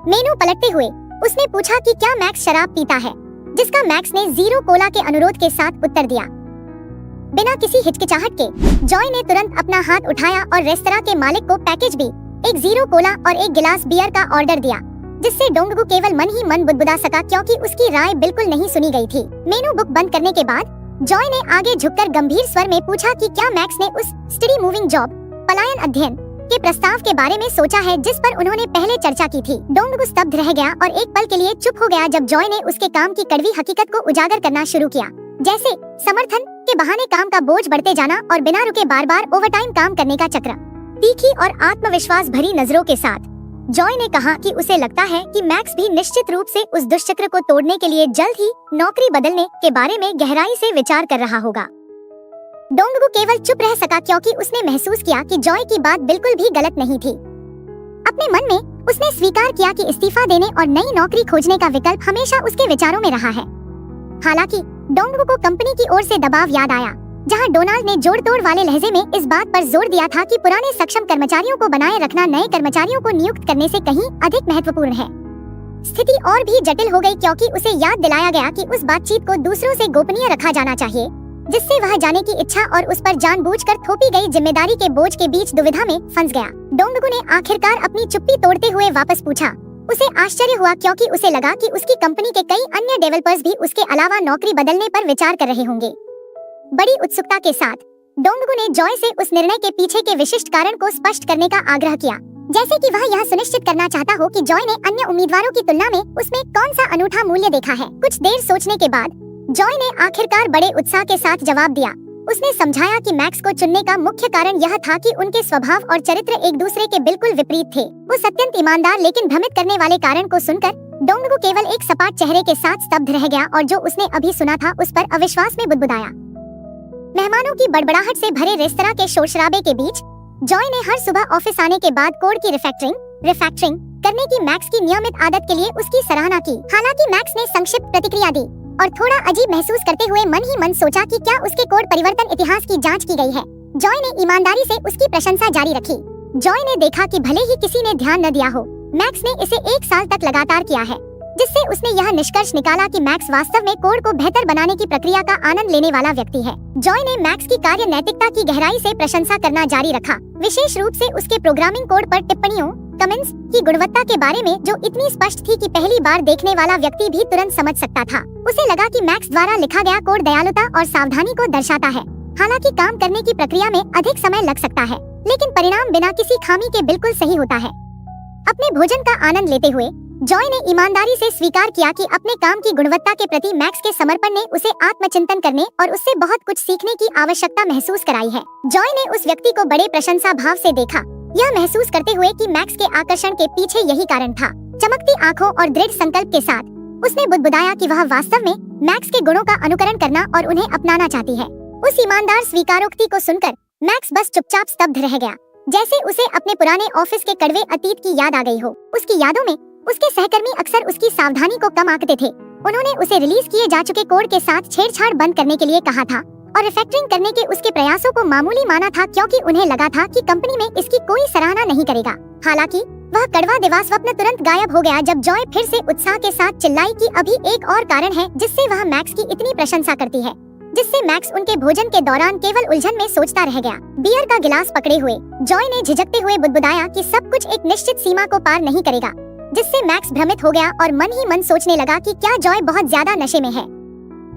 मेनू पलटते हुए उसने पूछा कि क्या मैक्स शराब पीता है, जिसका मैक्स ने 0 कोला के अनुरोध के साथ उत्तर दिया। बिना किसी हिचकिचाहट के जॉय ने तुरंत अपना हाथ उठाया और रेस्तरां के मालिक को पैकेज बी, एक 0 कोला और एक गिलास बियर का ऑर्डर दिया, जिससे डोंगगू केवल मन ही मन बुदबुदा सका क्योंकि उसकी राय बिल्कुल नहीं सुनी गई थी। मेनू बुक बंद करने के बाद जॉय ने आगे झुककर गंभीर स्वर में पूछा कि क्या मैक्स ने उस स्टडी मूविंग जॉब, पलायन अध्ययन के प्रस्ताव के बारे में सोचा है जिस पर उन्होंने पहले चर्चा की थी। डोंगगू स्तब्ध रह गया और एक पल के लिए चुप हो गया जब जॉय ने उसके काम की कड़वी हकीकत को उजागर करना शुरू किया, जैसे समर्थन के बहाने काम का बोझ बढ़ते जाना और बिना रुके बार बार ओवरटाइम काम करने का चक्र। तीखी और आत्मविश्वास भरी नजरों के साथ जॉय ने कहा कि उसे लगता है कि मैक्स भी निश्चित रूप से उस दुष्चक्र को तोड़ने के लिए जल्द ही नौकरी बदलने के बारे में गहराई से विचार कर रहा होगा। डोंगगू केवल चुप रह सका क्योंकि उसने महसूस किया कि जॉय की बात बिल्कुल भी गलत नहीं थी। अपने मन में उसने स्वीकार किया कि इस्तीफा देने और नई नौकरी खोजने का विकल्प हमेशा उसके विचारों में रहा है। हालांकि डोंगगू को कंपनी की ओर से दबाव याद आया, जहां डोनाल्ड ने जोड़ तोड़ वाले लहजे में इस बात पर जोर दिया था कि पुराने सक्षम कर्मचारियों को बनाए रखना नए कर्मचारियों को नियुक्त करने से कहीं अधिक महत्वपूर्ण है। स्थिति और भी जटिल हो गई क्योंकि उसे याद दिलाया गया कि उस बातचीत को दूसरों से गोपनीय रखा जाना चाहिए, जिससे वह जाने की इच्छा और उस पर जानबूझकर थोपी गई जिम्मेदारी के बोझ के बीच दुविधा में फंस गया। डोंगगू ने आखिरकार अपनी चुप्पी तोड़ते हुए वापस पूछा। उसे आश्चर्य हुआ क्योंकि उसे लगा कि उसकी कंपनी के कई अन्य डेवलपर्स भी उसके अलावा नौकरी बदलने पर विचार कर रहे होंगे। बड़ी उत्सुकता के साथ डोंगगू ने जॉय से उस निर्णय के पीछे के विशिष्ट कारण को स्पष्ट करने का आग्रह किया, जैसे कि वह यह सुनिश्चित करना चाहता हो कि जॉय ने अन्य उम्मीदवारों की तुलना में उसमें कौन सा अनूठा मूल्य देखा है। कुछ देर सोचने के बाद जॉय ने आखिरकार बड़े उत्साह के साथ जवाब दिया। उसने समझाया कि मैक्स को चुनने का मुख्य कारण यह था कि उनके स्वभाव और चरित्र एक दूसरे के बिल्कुल विपरीत थे। उस अत्यंत ईमानदार लेकिन भ्रमित करने वाले कारण को सुनकर डोंगगू केवल एक सपाट चेहरे के साथ स्तब्ध रह गया और जो उसने अभी सुना था उस पर अविश्वास में बुदबुदाया। मेहमानों की बड़बड़ाहट से भरे रेस्तरां के शोर-शराबे के बीच जॉय ने हर सुबह ऑफिस आने के बाद कोड की रिफैक्टरिंग करने की मैक्स की नियमित आदत के लिए उसकी सराहना की। हालांकि मैक्स ने संक्षिप्त प्रतिक्रिया दी और थोड़ा अजीब महसूस करते हुए मन ही मन सोचा कि क्या उसके कोड परिवर्तन इतिहास की जांच की गई है। जॉय ने ईमानदारी से उसकी प्रशंसा जारी रखी। जॉय ने देखा कि भले ही किसी ने ध्यान न दिया हो, मैक्स ने इसे 1 साल तक लगातार किया है, जिससे उसने यह निष्कर्ष निकाला कि मैक्स वास्तव में कोड को बेहतर बनाने की प्रक्रिया का आनंद लेने वाला व्यक्ति है। जॉय ने मैक्स की कार्य नैतिकता की गहराई से प्रशंसा करना जारी रखा, विशेष रूप से उसके प्रोग्रामिंग कोड पर टिप्पणियों कमेंट्स की गुणवत्ता के बारे में जो इतनी स्पष्ट थी कि पहली बार देखने वाला व्यक्ति भी तुरंत समझ सकता था। उसे लगा कि मैक्स द्वारा लिखा गया कोड दयालुता और सावधानी को दर्शाता है। हालांकि काम करने की प्रक्रिया में अधिक समय लग सकता है, लेकिन परिणाम बिना किसी खामी के बिल्कुल सही होता है। अपने भोजन का आनंद लेते हुए जॉय ने ईमानदारी से स्वीकार किया कि अपने काम की गुणवत्ता के प्रति मैक्स के समर्पण ने उसे आत्मचिंतन करने और उससे बहुत कुछ सीखने की आवश्यकता महसूस कराई है। जॉय ने उस व्यक्ति को बड़े प्रशंसा भाव से देखा, यह महसूस करते हुए कि मैक्स के आकर्षण के पीछे यही कारण था। चमकती आंखों और दृढ़ संकल्प के साथ उसने बुदबुदाया कि वह वास्तव में मैक्स के गुणों का अनुकरण करना और उन्हें अपनाना चाहती है। उस ईमानदार स्वीकारोक्ति को सुनकर मैक्स बस चुपचाप स्तब्ध रह गया, जैसे उसे अपने पुराने ऑफिस के कड़वे अतीत की याद आ गई हो। उसकी यादों में उसके सहकर्मी अक्सर उसकी सावधानी को कम आंकते थे। उन्होंने उसे रिलीज किए जा चुके कोड के साथ छेड़छाड़ बंद करने के लिए कहा था और रिफैक्टरिंग करने के उसके प्रयासों को मामूली माना था क्योंकि उन्हें लगा था कि कंपनी में इसकी कोई सराहना नहीं करेगा। हालांकि वह कड़वा दिवा स्वप्न तुरंत गायब हो गया जब जॉय फिर से उत्साह के साथ चिल्लाई कि अभी एक और कारण है जिससे वह मैक्स की इतनी प्रशंसा करती है। जिससे मैक्स उनके भोजन के दौरान केवल उलझन में सोचता रह गया। बियर का गिलास पकड़े हुए जॉय ने झिझकते हुए बुदबुदाया कि सब कुछ एक निश्चित सीमा को पार नहीं करेगा, जिससे मैक्स भ्रमित हो गया और मन ही मन सोचने लगा कि क्या जॉय बहुत ज्यादा नशे में है।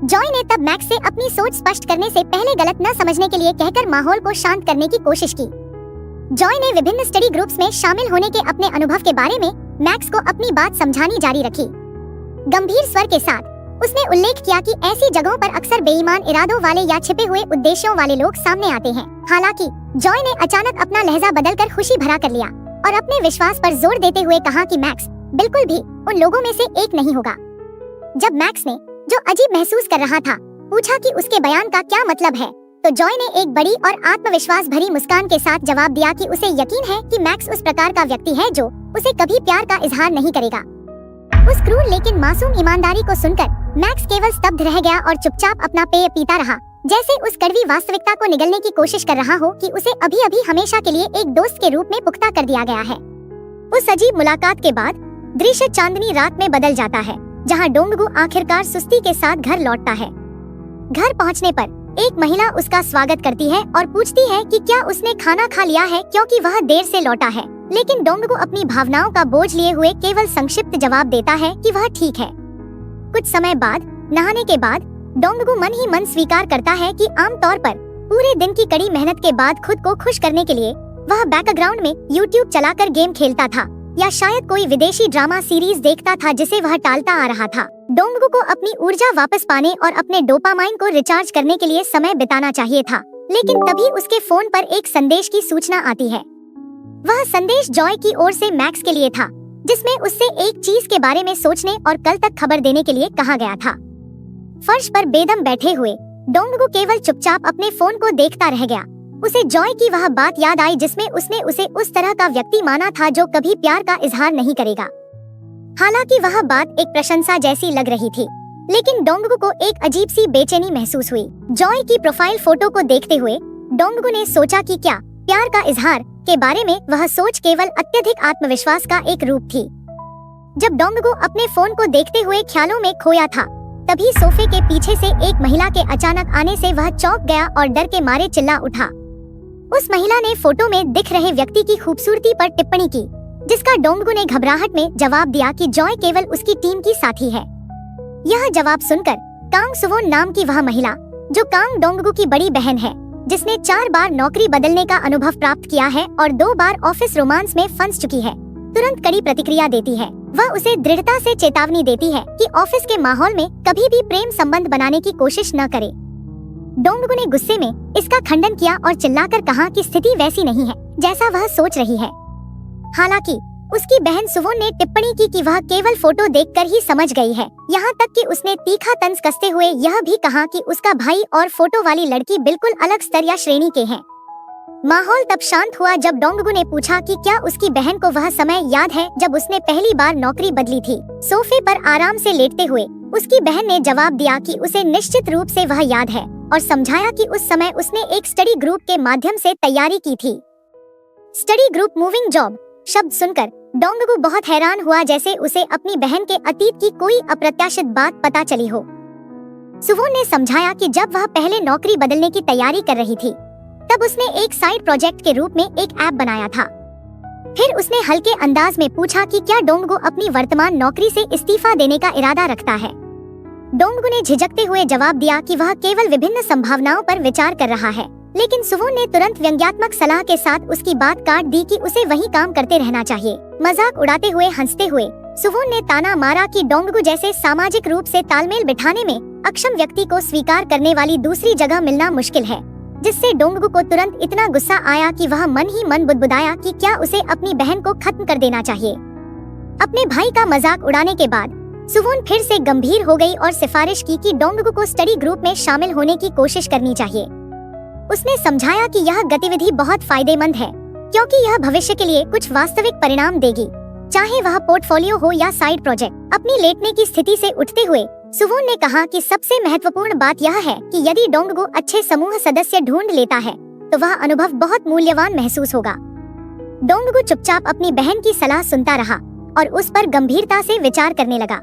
जॉय ने तब मैक्स से अपनी सोच स्पष्ट करने से पहले गलत न समझने के लिए कहकर माहौल को शांत करने की कोशिश की। जॉय ने विभिन्न स्टडी ग्रुप्स में शामिल होने के अपने अनुभव के बारे में मैक्स को अपनी बात समझानी जारी रखी। गंभीर स्वर के साथ उसने उल्लेख किया कि ऐसी जगहों पर अक्सर बेईमान इरादों वाले या छिपे हुए उद्देश्यों वाले लोग सामने आते हैं। हालांकि जॉय ने अचानक अपना लहजा बदलकर खुशी भरा कर लिया और अपने विश्वास पर जोर देते हुए कहा कि मैक्स बिल्कुल भी उन लोगों में से एक नहीं होगा। जब मैक्स ने, जो अजीब महसूस कर रहा था, पूछा कि उसके बयान का क्या मतलब है, तो जॉय ने एक बड़ी और आत्मविश्वास भरी मुस्कान के साथ जवाब दिया कि उसे यकीन है कि मैक्स उस प्रकार का व्यक्ति है जो उसे कभी प्यार का इजहार नहीं करेगा। उस क्रूर लेकिन मासूम ईमानदारी को सुनकर मैक्स केवल स्तब्ध रह गया और चुपचाप अपना पेय पीता रहा, जैसे उस कड़वी वास्तविकता को निगलने की कोशिश कर रहा हो कि उसे अभी अभी हमेशा के लिए एक दोस्त के रूप में पुख्ता कर दिया गया है। उस अजीब मुलाकात के बाद दृश्य चांदनी रात में बदल जाता है, जहां डोंगगू आखिरकार सुस्ती के साथ घर लौटता है। घर पहुंचने पर एक महिला उसका स्वागत करती है और पूछती है कि क्या उसने खाना खा लिया है, क्योंकि वह देर से लौटा है। लेकिन डोंगगू अपनी भावनाओं का बोझ लिए हुए केवल संक्षिप्त जवाब देता है कि वह ठीक है। कुछ समय बाद नहाने के बाद डोंगगू मन ही मन स्वीकार करता है कि आमतौर पर पूरे दिन की कड़ी मेहनत के बाद खुद को खुश करने के लिए वह बैकग्राउंड में YouTube चलाकर गेम खेलता था या शायद कोई विदेशी ड्रामा सीरीज देखता था जिसे वह टालता आ रहा था। डोंगगू को अपनी ऊर्जा वापस पाने और अपने डोपामाइन को रिचार्ज करने के लिए समय बिताना चाहिए था, लेकिन तभी उसके फोन पर एक संदेश की सूचना आती है। वह संदेश जॉय की ओर से मैक्स के लिए था, जिसमें उससे एक चीज के बारे में सोचने और कल तक खबर देने के लिए कहा गया था। फर्श पर बेदम बैठे हुए डोंगगू केवल चुपचाप अपने फोन को देखता रह गया। उसे जॉय की वह बात याद आई जिसमें उसने उसे उस तरह का व्यक्ति माना था जो कभी प्यार का इजहार नहीं करेगा। हालांकि वह बात एक प्रशंसा जैसी लग रही थी, लेकिन डोंगगू को एक अजीब सी बेचैनी महसूस हुई। जॉय की प्रोफाइल फोटो को देखते हुए डोंगगू ने सोचा कि क्या प्यार का इजहार के बारे में वह सोच केवल अत्यधिक आत्मविश्वास का एक रूप थी। जब डोंगगू अपने फोन को देखते हुए ख्यालों में खोया था, तभी सोफे के पीछे से एक महिला के अचानक आने से वह चौंक गया और डर के मारे चिल्ला उठा। उस महिला ने फोटो में दिख रहे व्यक्ति की खूबसूरती पर टिप्पणी की, जिसका डोंगगू ने घबराहट में जवाब दिया कि जॉय केवल उसकी टीम की साथी है। यह जवाब सुनकर कांग सुवोन नाम की वह महिला, जो कांग डोंगगू की बड़ी बहन है, जिसने 4 बार नौकरी बदलने का अनुभव प्राप्त किया है और 2 बार ऑफिस रोमांस में फंस चुकी है, तुरंत कड़ी प्रतिक्रिया देती है। वह उसे दृढ़ता से चेतावनी देती है कि ऑफिस के माहौल में कभी भी प्रेम संबंध बनाने की कोशिश न करे। डोंगगू ने गुस्से में इसका खंडन किया और चिल्लाकर कहा कि स्थिति वैसी नहीं है जैसा वह सोच रही है। हालांकि उसकी बहन सुवोन ने टिप्पणी की कि वह केवल फोटो देखकर ही समझ गई है। यहाँ तक कि उसने तीखा तंज कसते हुए यह भी कहा कि उसका भाई और फोटो वाली लड़की बिल्कुल अलग स्तर या श्रेणी के हैं। माहौल तब शांत हुआ जब डोंगगू ने पूछा कि क्या उसकी बहन को वह समय याद है जब उसने पहली बार नौकरी बदली थी। सोफे पर आराम से लेटते हुए उसकी बहन ने जवाब दिया कि उसे निश्चित रूप से वह याद है और समझाया कि उस समय उसने एक स्टडी ग्रुप के माध्यम से तैयारी की थी। स्टडी ग्रुप मूविंग जॉब शब्द सुनकर डोंगगू बहुत हैरान हुआ, जैसे उसे अपनी बहन के अतीत की कोई अप्रत्याशित बात पता चली हो। सुवोन ने समझाया कि जब वह पहले नौकरी बदलने की तैयारी कर रही थी, तब उसने एक साइड प्रोजेक्ट के रूप में एक ऐप बनाया था। फिर उसने हल्के अंदाज में पूछा कि क्या डोंगगू अपनी वर्तमान नौकरी से इस्तीफा देने का इरादा रखता है। डोंगगू ने झिझकते हुए जवाब दिया कि वह केवल विभिन्न संभावनाओं पर विचार कर रहा है, लेकिन सुवोन ने तुरंत व्यंग्यात्मक सलाह के साथ उसकी बात काट दी कि उसे वही काम करते रहना चाहिए। मजाक उड़ाते हुए हंसते हुए सुवोन ने ताना मारा कि डोंगगू जैसे सामाजिक रूप से तालमेल बिठाने में अक्षम व्यक्ति को स्वीकार करने वाली दूसरी जगह मिलना मुश्किल है, जिससे डोंगगू को तुरंत इतना गुस्सा आया कि वह मन ही मन बुदबुदाया कि क्या उसे अपनी बहन को खत्म कर देना चाहिए। अपने भाई का मजाक उड़ाने के बाद सुवोन फिर से गंभीर हो गई और सिफारिश की कि डोंगगू को स्टडी ग्रुप में शामिल होने की कोशिश करनी चाहिए। उसने समझाया कि यह गतिविधि बहुत फायदेमंद है, क्योंकि यह भविष्य के लिए कुछ वास्तविक परिणाम देगी, चाहे वह पोर्टफोलियो हो या साइड प्रोजेक्ट। अपनी लेटने की स्थिति से उठते हुए सुवोन ने कहा कि सबसे महत्वपूर्ण बात यह है कि यदि डोंगगू अच्छे समूह सदस्य ढूंढ लेता है, तो वह अनुभव बहुत मूल्यवान महसूस होगा। डोंगगू चुपचाप अपनी बहन की सलाह सुनता रहा और उस पर गंभीरता से विचार करने लगा।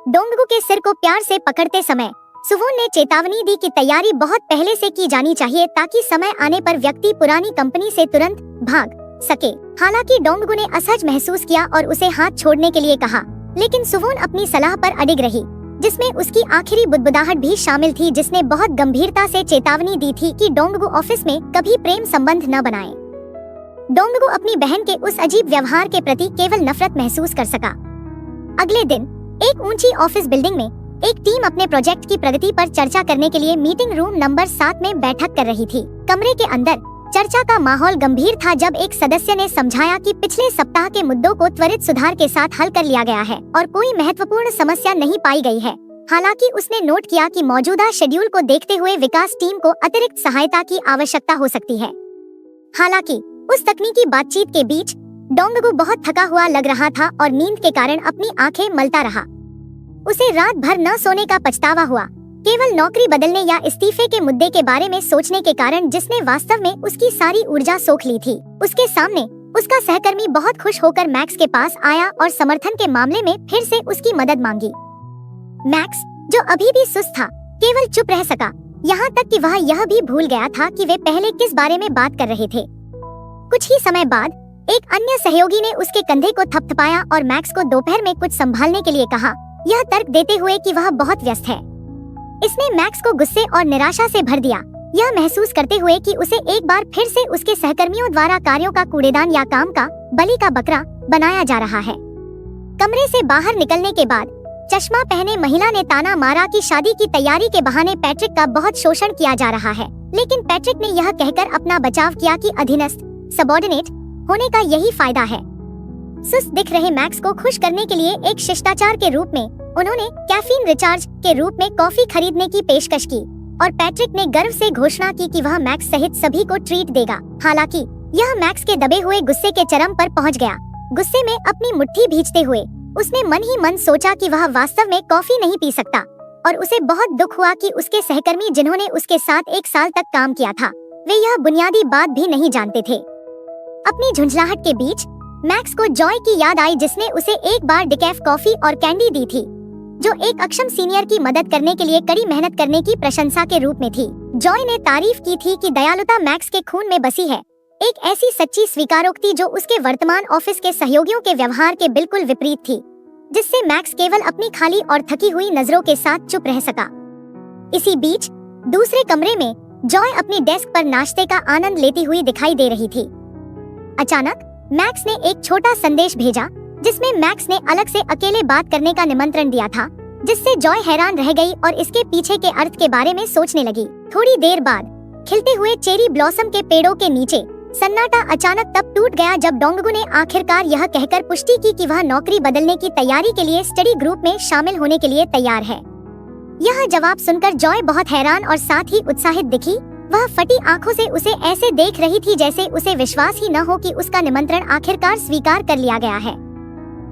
डोंगगू के सिर को प्यार से पकड़ते समय सुवोन ने चेतावनी दी कि तैयारी बहुत पहले से की जानी चाहिए ताकि समय आने पर व्यक्ति पुरानी कंपनी से तुरंत भाग सके। हालांकि डोंगगू ने असहज महसूस किया और उसे हाथ छोड़ने के लिए कहा, लेकिन सुवोन अपनी सलाह पर अडिग रही, जिसमें उसकी आखिरी बुदबुदाहट भी शामिल थी, जिसने बहुत गंभीरता से चेतावनी दी थी कि डोंगगू ऑफिस में कभी प्रेम संबंध न बनाए। डोंगगू अपनी बहन के उस अजीब व्यवहार के प्रति केवल नफरत महसूस कर सका। अगले दिन एक ऊंची ऑफिस बिल्डिंग में एक टीम अपने प्रोजेक्ट की प्रगति पर चर्चा करने के लिए मीटिंग रूम नंबर 7 में बैठक कर रही थी। कमरे के अंदर चर्चा का माहौल गंभीर था जब एक सदस्य ने समझाया कि पिछले सप्ताह के मुद्दों को त्वरित सुधार के साथ हल कर लिया गया है और कोई महत्वपूर्ण समस्या नहीं पाई गई है। हालांकि उसने नोट किया कि मौजूदा शेड्यूल को देखते हुए विकास टीम को अतिरिक्त सहायता की आवश्यकता हो सकती है। हालांकि उस तकनीकी बातचीत के बीच डोंगगू बहुत थका हुआ लग रहा था और नींद के कारण अपनी आंखें मलता रहा। उसे रात भर न सोने का पछतावा हुआ, केवल नौकरी बदलने या इस्तीफे के मुद्दे के बारे में सोचने के कारण, जिसने वास्तव में उसकी सारी ऊर्जा सोख ली थी। उसके सामने उसका सहकर्मी बहुत खुश होकर मैक्स के पास आया और समर्थन के मामले में फिर से उसकी मदद मांगी। मैक्स, जो अभी भी सुस्त था, केवल चुप रह सका, यहाँ तक कि वह यह भी भूल गया था कि वे पहले किस बारे में बात कर रहे थे। कुछ ही समय बाद एक अन्य सहयोगी ने उसके कंधे को थपथपाया और मैक्स को दोपहर में कुछ संभालने के लिए कहा, यह तर्क देते हुए कि वह बहुत व्यस्त है। इसने मैक्स को गुस्से और निराशा से भर दिया, यह महसूस करते हुए कि उसे एक बार फिर से उसके सहकर्मियों द्वारा कार्यों का कूड़ेदान या काम का बलि का बकरा बनाया जा रहा है। कमरे से बाहर निकलने के बाद चश्मा पहने महिला ने ताना मारा कि शादी की तैयारी के बहाने पैट्रिक का बहुत शोषण किया जा रहा है, लेकिन पैट्रिक ने यह कहकर अपना बचाव किया कि अधीनस्थ सबऑर्डिनेट होने का यही फायदा है। सुस्त दिख रहे मैक्स को खुश करने के लिए एक शिष्टाचार के रूप में उन्होंने कैफीन रिचार्ज के रूप में कॉफी खरीदने की पेशकश की और पैट्रिक ने गर्व से घोषणा की कि वह मैक्स सहित सभी को ट्रीट देगा। हालांकि यह मैक्स के दबे हुए गुस्से के चरम पर पहुंच गया। गुस्से में अपनी मुट्ठी भींचते हुए उसने मन ही मन सोचा कि वह वास्तव में कॉफी नहीं पी सकता और उसे बहुत दुख हुआ कि उसके सहकर्मी जिन्होंने उसके साथ 1 साल तक काम किया था, वे यह बुनियादी बात भी नहीं जानते थे। अपनी झुंझलाहट के बीच मैक्स को जॉय की याद आई, जिसने उसे एक बार डिकैफ कॉफी और कैंडी दी थी, जो एक अक्षम सीनियर की मदद करने के लिए कड़ी मेहनत करने की प्रशंसा के रूप में थी। जॉय ने तारीफ की थी कि दयालुता मैक्स के खून में बसी है, एक ऐसी सच्ची स्वीकारोक्ति जो उसके वर्तमान ऑफिस के सहयोगियों के व्यवहार के बिल्कुल विपरीत थी, जिससे मैक्स केवल अपनी खाली और थकी हुई नजरों के साथ चुप रह सका। इसी बीच दूसरे कमरे में जॉय अपनी डेस्क पर नाश्ते का आनंद लेती हुई दिखाई दे रही थी। अचानक मैक्स ने एक छोटा संदेश भेजा, जिसमें मैक्स ने अलग से अकेले बात करने का निमंत्रण दिया था, जिससे जॉय हैरान रह गई और इसके पीछे के अर्थ के बारे में सोचने लगी। थोड़ी देर बाद खिलते हुए चेरी ब्लॉसम के पेड़ों के नीचे सन्नाटा अचानक तब टूट गया जब डोंगगू ने आखिरकार यह कहकर पुष्टि की कि वह नौकरी बदलने की तैयारी के लिए स्टडी ग्रुप में शामिल होने के लिए तैयार है। यह जवाब सुनकर जॉय बहुत हैरान और साथ ही उत्साहित दिखी। वह फटी आंखों से उसे ऐसे देख रही थी जैसे उसे विश्वास ही न हो कि उसका निमंत्रण आखिरकार स्वीकार कर लिया गया है।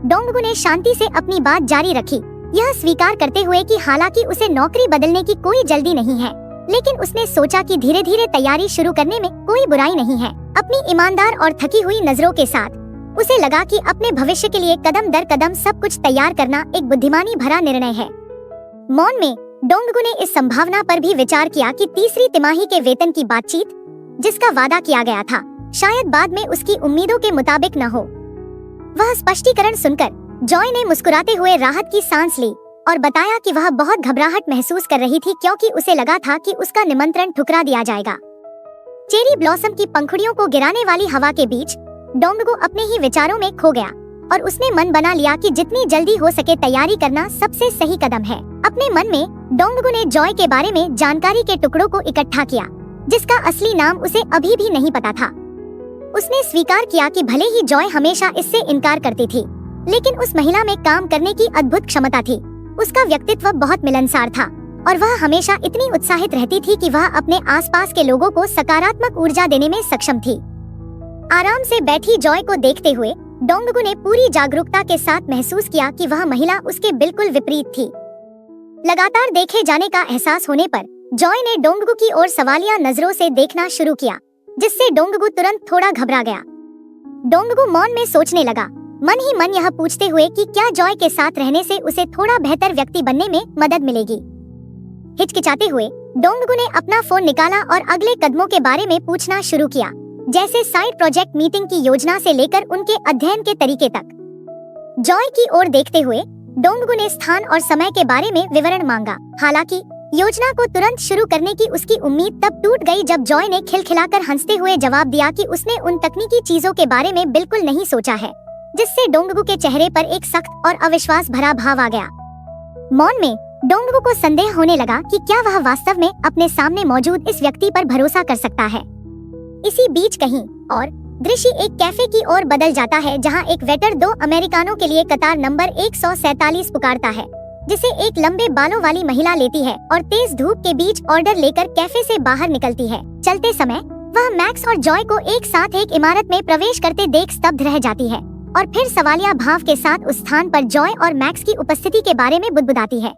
डोंगगू ने शांति से अपनी बात जारी रखी, यह स्वीकार करते हुए कि हालांकि उसे नौकरी बदलने की कोई जल्दी नहीं है, लेकिन उसने सोचा कि धीरे धीरे तैयारी शुरू करने में कोई बुराई नहीं है। अपनी ईमानदार और थकी हुई नजरों के साथ उसे लगा कि अपने भविष्य के लिए कदम दर कदम सब कुछ तैयार करना एक बुद्धिमानी भरा निर्णय है। मौन में डोंगगू ने इस संभावना पर भी विचार किया कि तीसरी तिमाही के वेतन की बातचीत, जिसका वादा किया गया था, शायद बाद में उसकी उम्मीदों के मुताबिक न हो। वह स्पष्टीकरण सुनकर जॉय ने मुस्कुराते हुए राहत की सांस ली और बताया कि वह बहुत घबराहट महसूस कर रही थी क्योंकि उसे लगा था कि उसका निमंत्रण ठुकरा दिया जाएगा। चेरी ब्लॉसम की पंखुड़ियों को गिराने वाली हवा के बीच डोंगगू अपने ही विचारों में खो गया और उसने मन बना लिया कि जितनी जल्दी हो सके तैयारी करना सबसे सही कदम है। अपने मन में डोंगगू ने जॉय के बारे में जानकारी के टुकड़ों को इकट्ठा किया, जिसका असली नाम उसे अभी भी नहीं पता था। उसने स्वीकार किया कि भले ही जॉय हमेशा इससे इनकार करती थी, लेकिन उस महिला में काम करने की अद्भुत क्षमता थी। उसका व्यक्तित्व बहुत मिलनसार था और वह हमेशा इतनी उत्साहित रहती थी कि वह अपने आसपास के लोगों को सकारात्मक ऊर्जा देने में सक्षम थी। आराम से बैठी जॉय को देखते हुए डोंगगू ने पूरी जागरूकता के साथ महसूस किया कि वह महिला उसके बिल्कुल विपरीत थी। लगातार देखे जाने का एहसास होने पर जॉय ने डोंगगू की ओर सवालिया नजरों से देखना शुरू किया, जिससे डोंगगू तुरंत थोड़ा घबरा गया। डोंगगू मौन में सोचने लगा, मन ही मन यह पूछते हुए कि क्या जॉय के साथ रहने से उसे थोड़ा बेहतर व्यक्ति बनने में मदद मिलेगी। हिचकिचाते हुए डोंगगू ने अपना फोन निकाला और अगले कदमों के बारे में पूछना शुरू किया, जैसे साइड प्रोजेक्ट मीटिंग की योजना से लेकर उनके अध्ययन के तरीके तक। जॉय की ओर देखते हुए डोंगगू ने स्थान और समय के बारे में विवरण मांगा। हालांकि योजना को तुरंत शुरू करने की उसकी उम्मीद तब टूट गई जब जॉय ने खिलखिलाकर हंसते हुए जवाब दिया कि उसने उन तकनीकी चीजों के बारे में बिल्कुल नहीं सोचा है, जिससे डोंगगू के चेहरे पर एक सख्त और अविश्वास भरा भाव आ गया। मौन में डोंगगू को संदेह होने लगा कि क्या वह वास्तव में अपने सामने मौजूद इस व्यक्ति पर भरोसा कर सकता है। इसी बीच कहीं और दृश्य एक कैफे की ओर बदल जाता है, जहां एक वेटर 2 अमेरिकानों के लिए कतार नंबर 147 पुकारता है, जिसे एक लंबे बालों वाली महिला लेती है और तेज धूप के बीच ऑर्डर लेकर कैफे से बाहर निकलती है। चलते समय वह मैक्स और जॉय को एक साथ एक इमारत में प्रवेश करते देख स्तब्ध रह जाती है और फिर सवालिया भाव के साथ उस स्थान पर जॉय और मैक्स की उपस्थिति के बारे में बुदबुदाती है।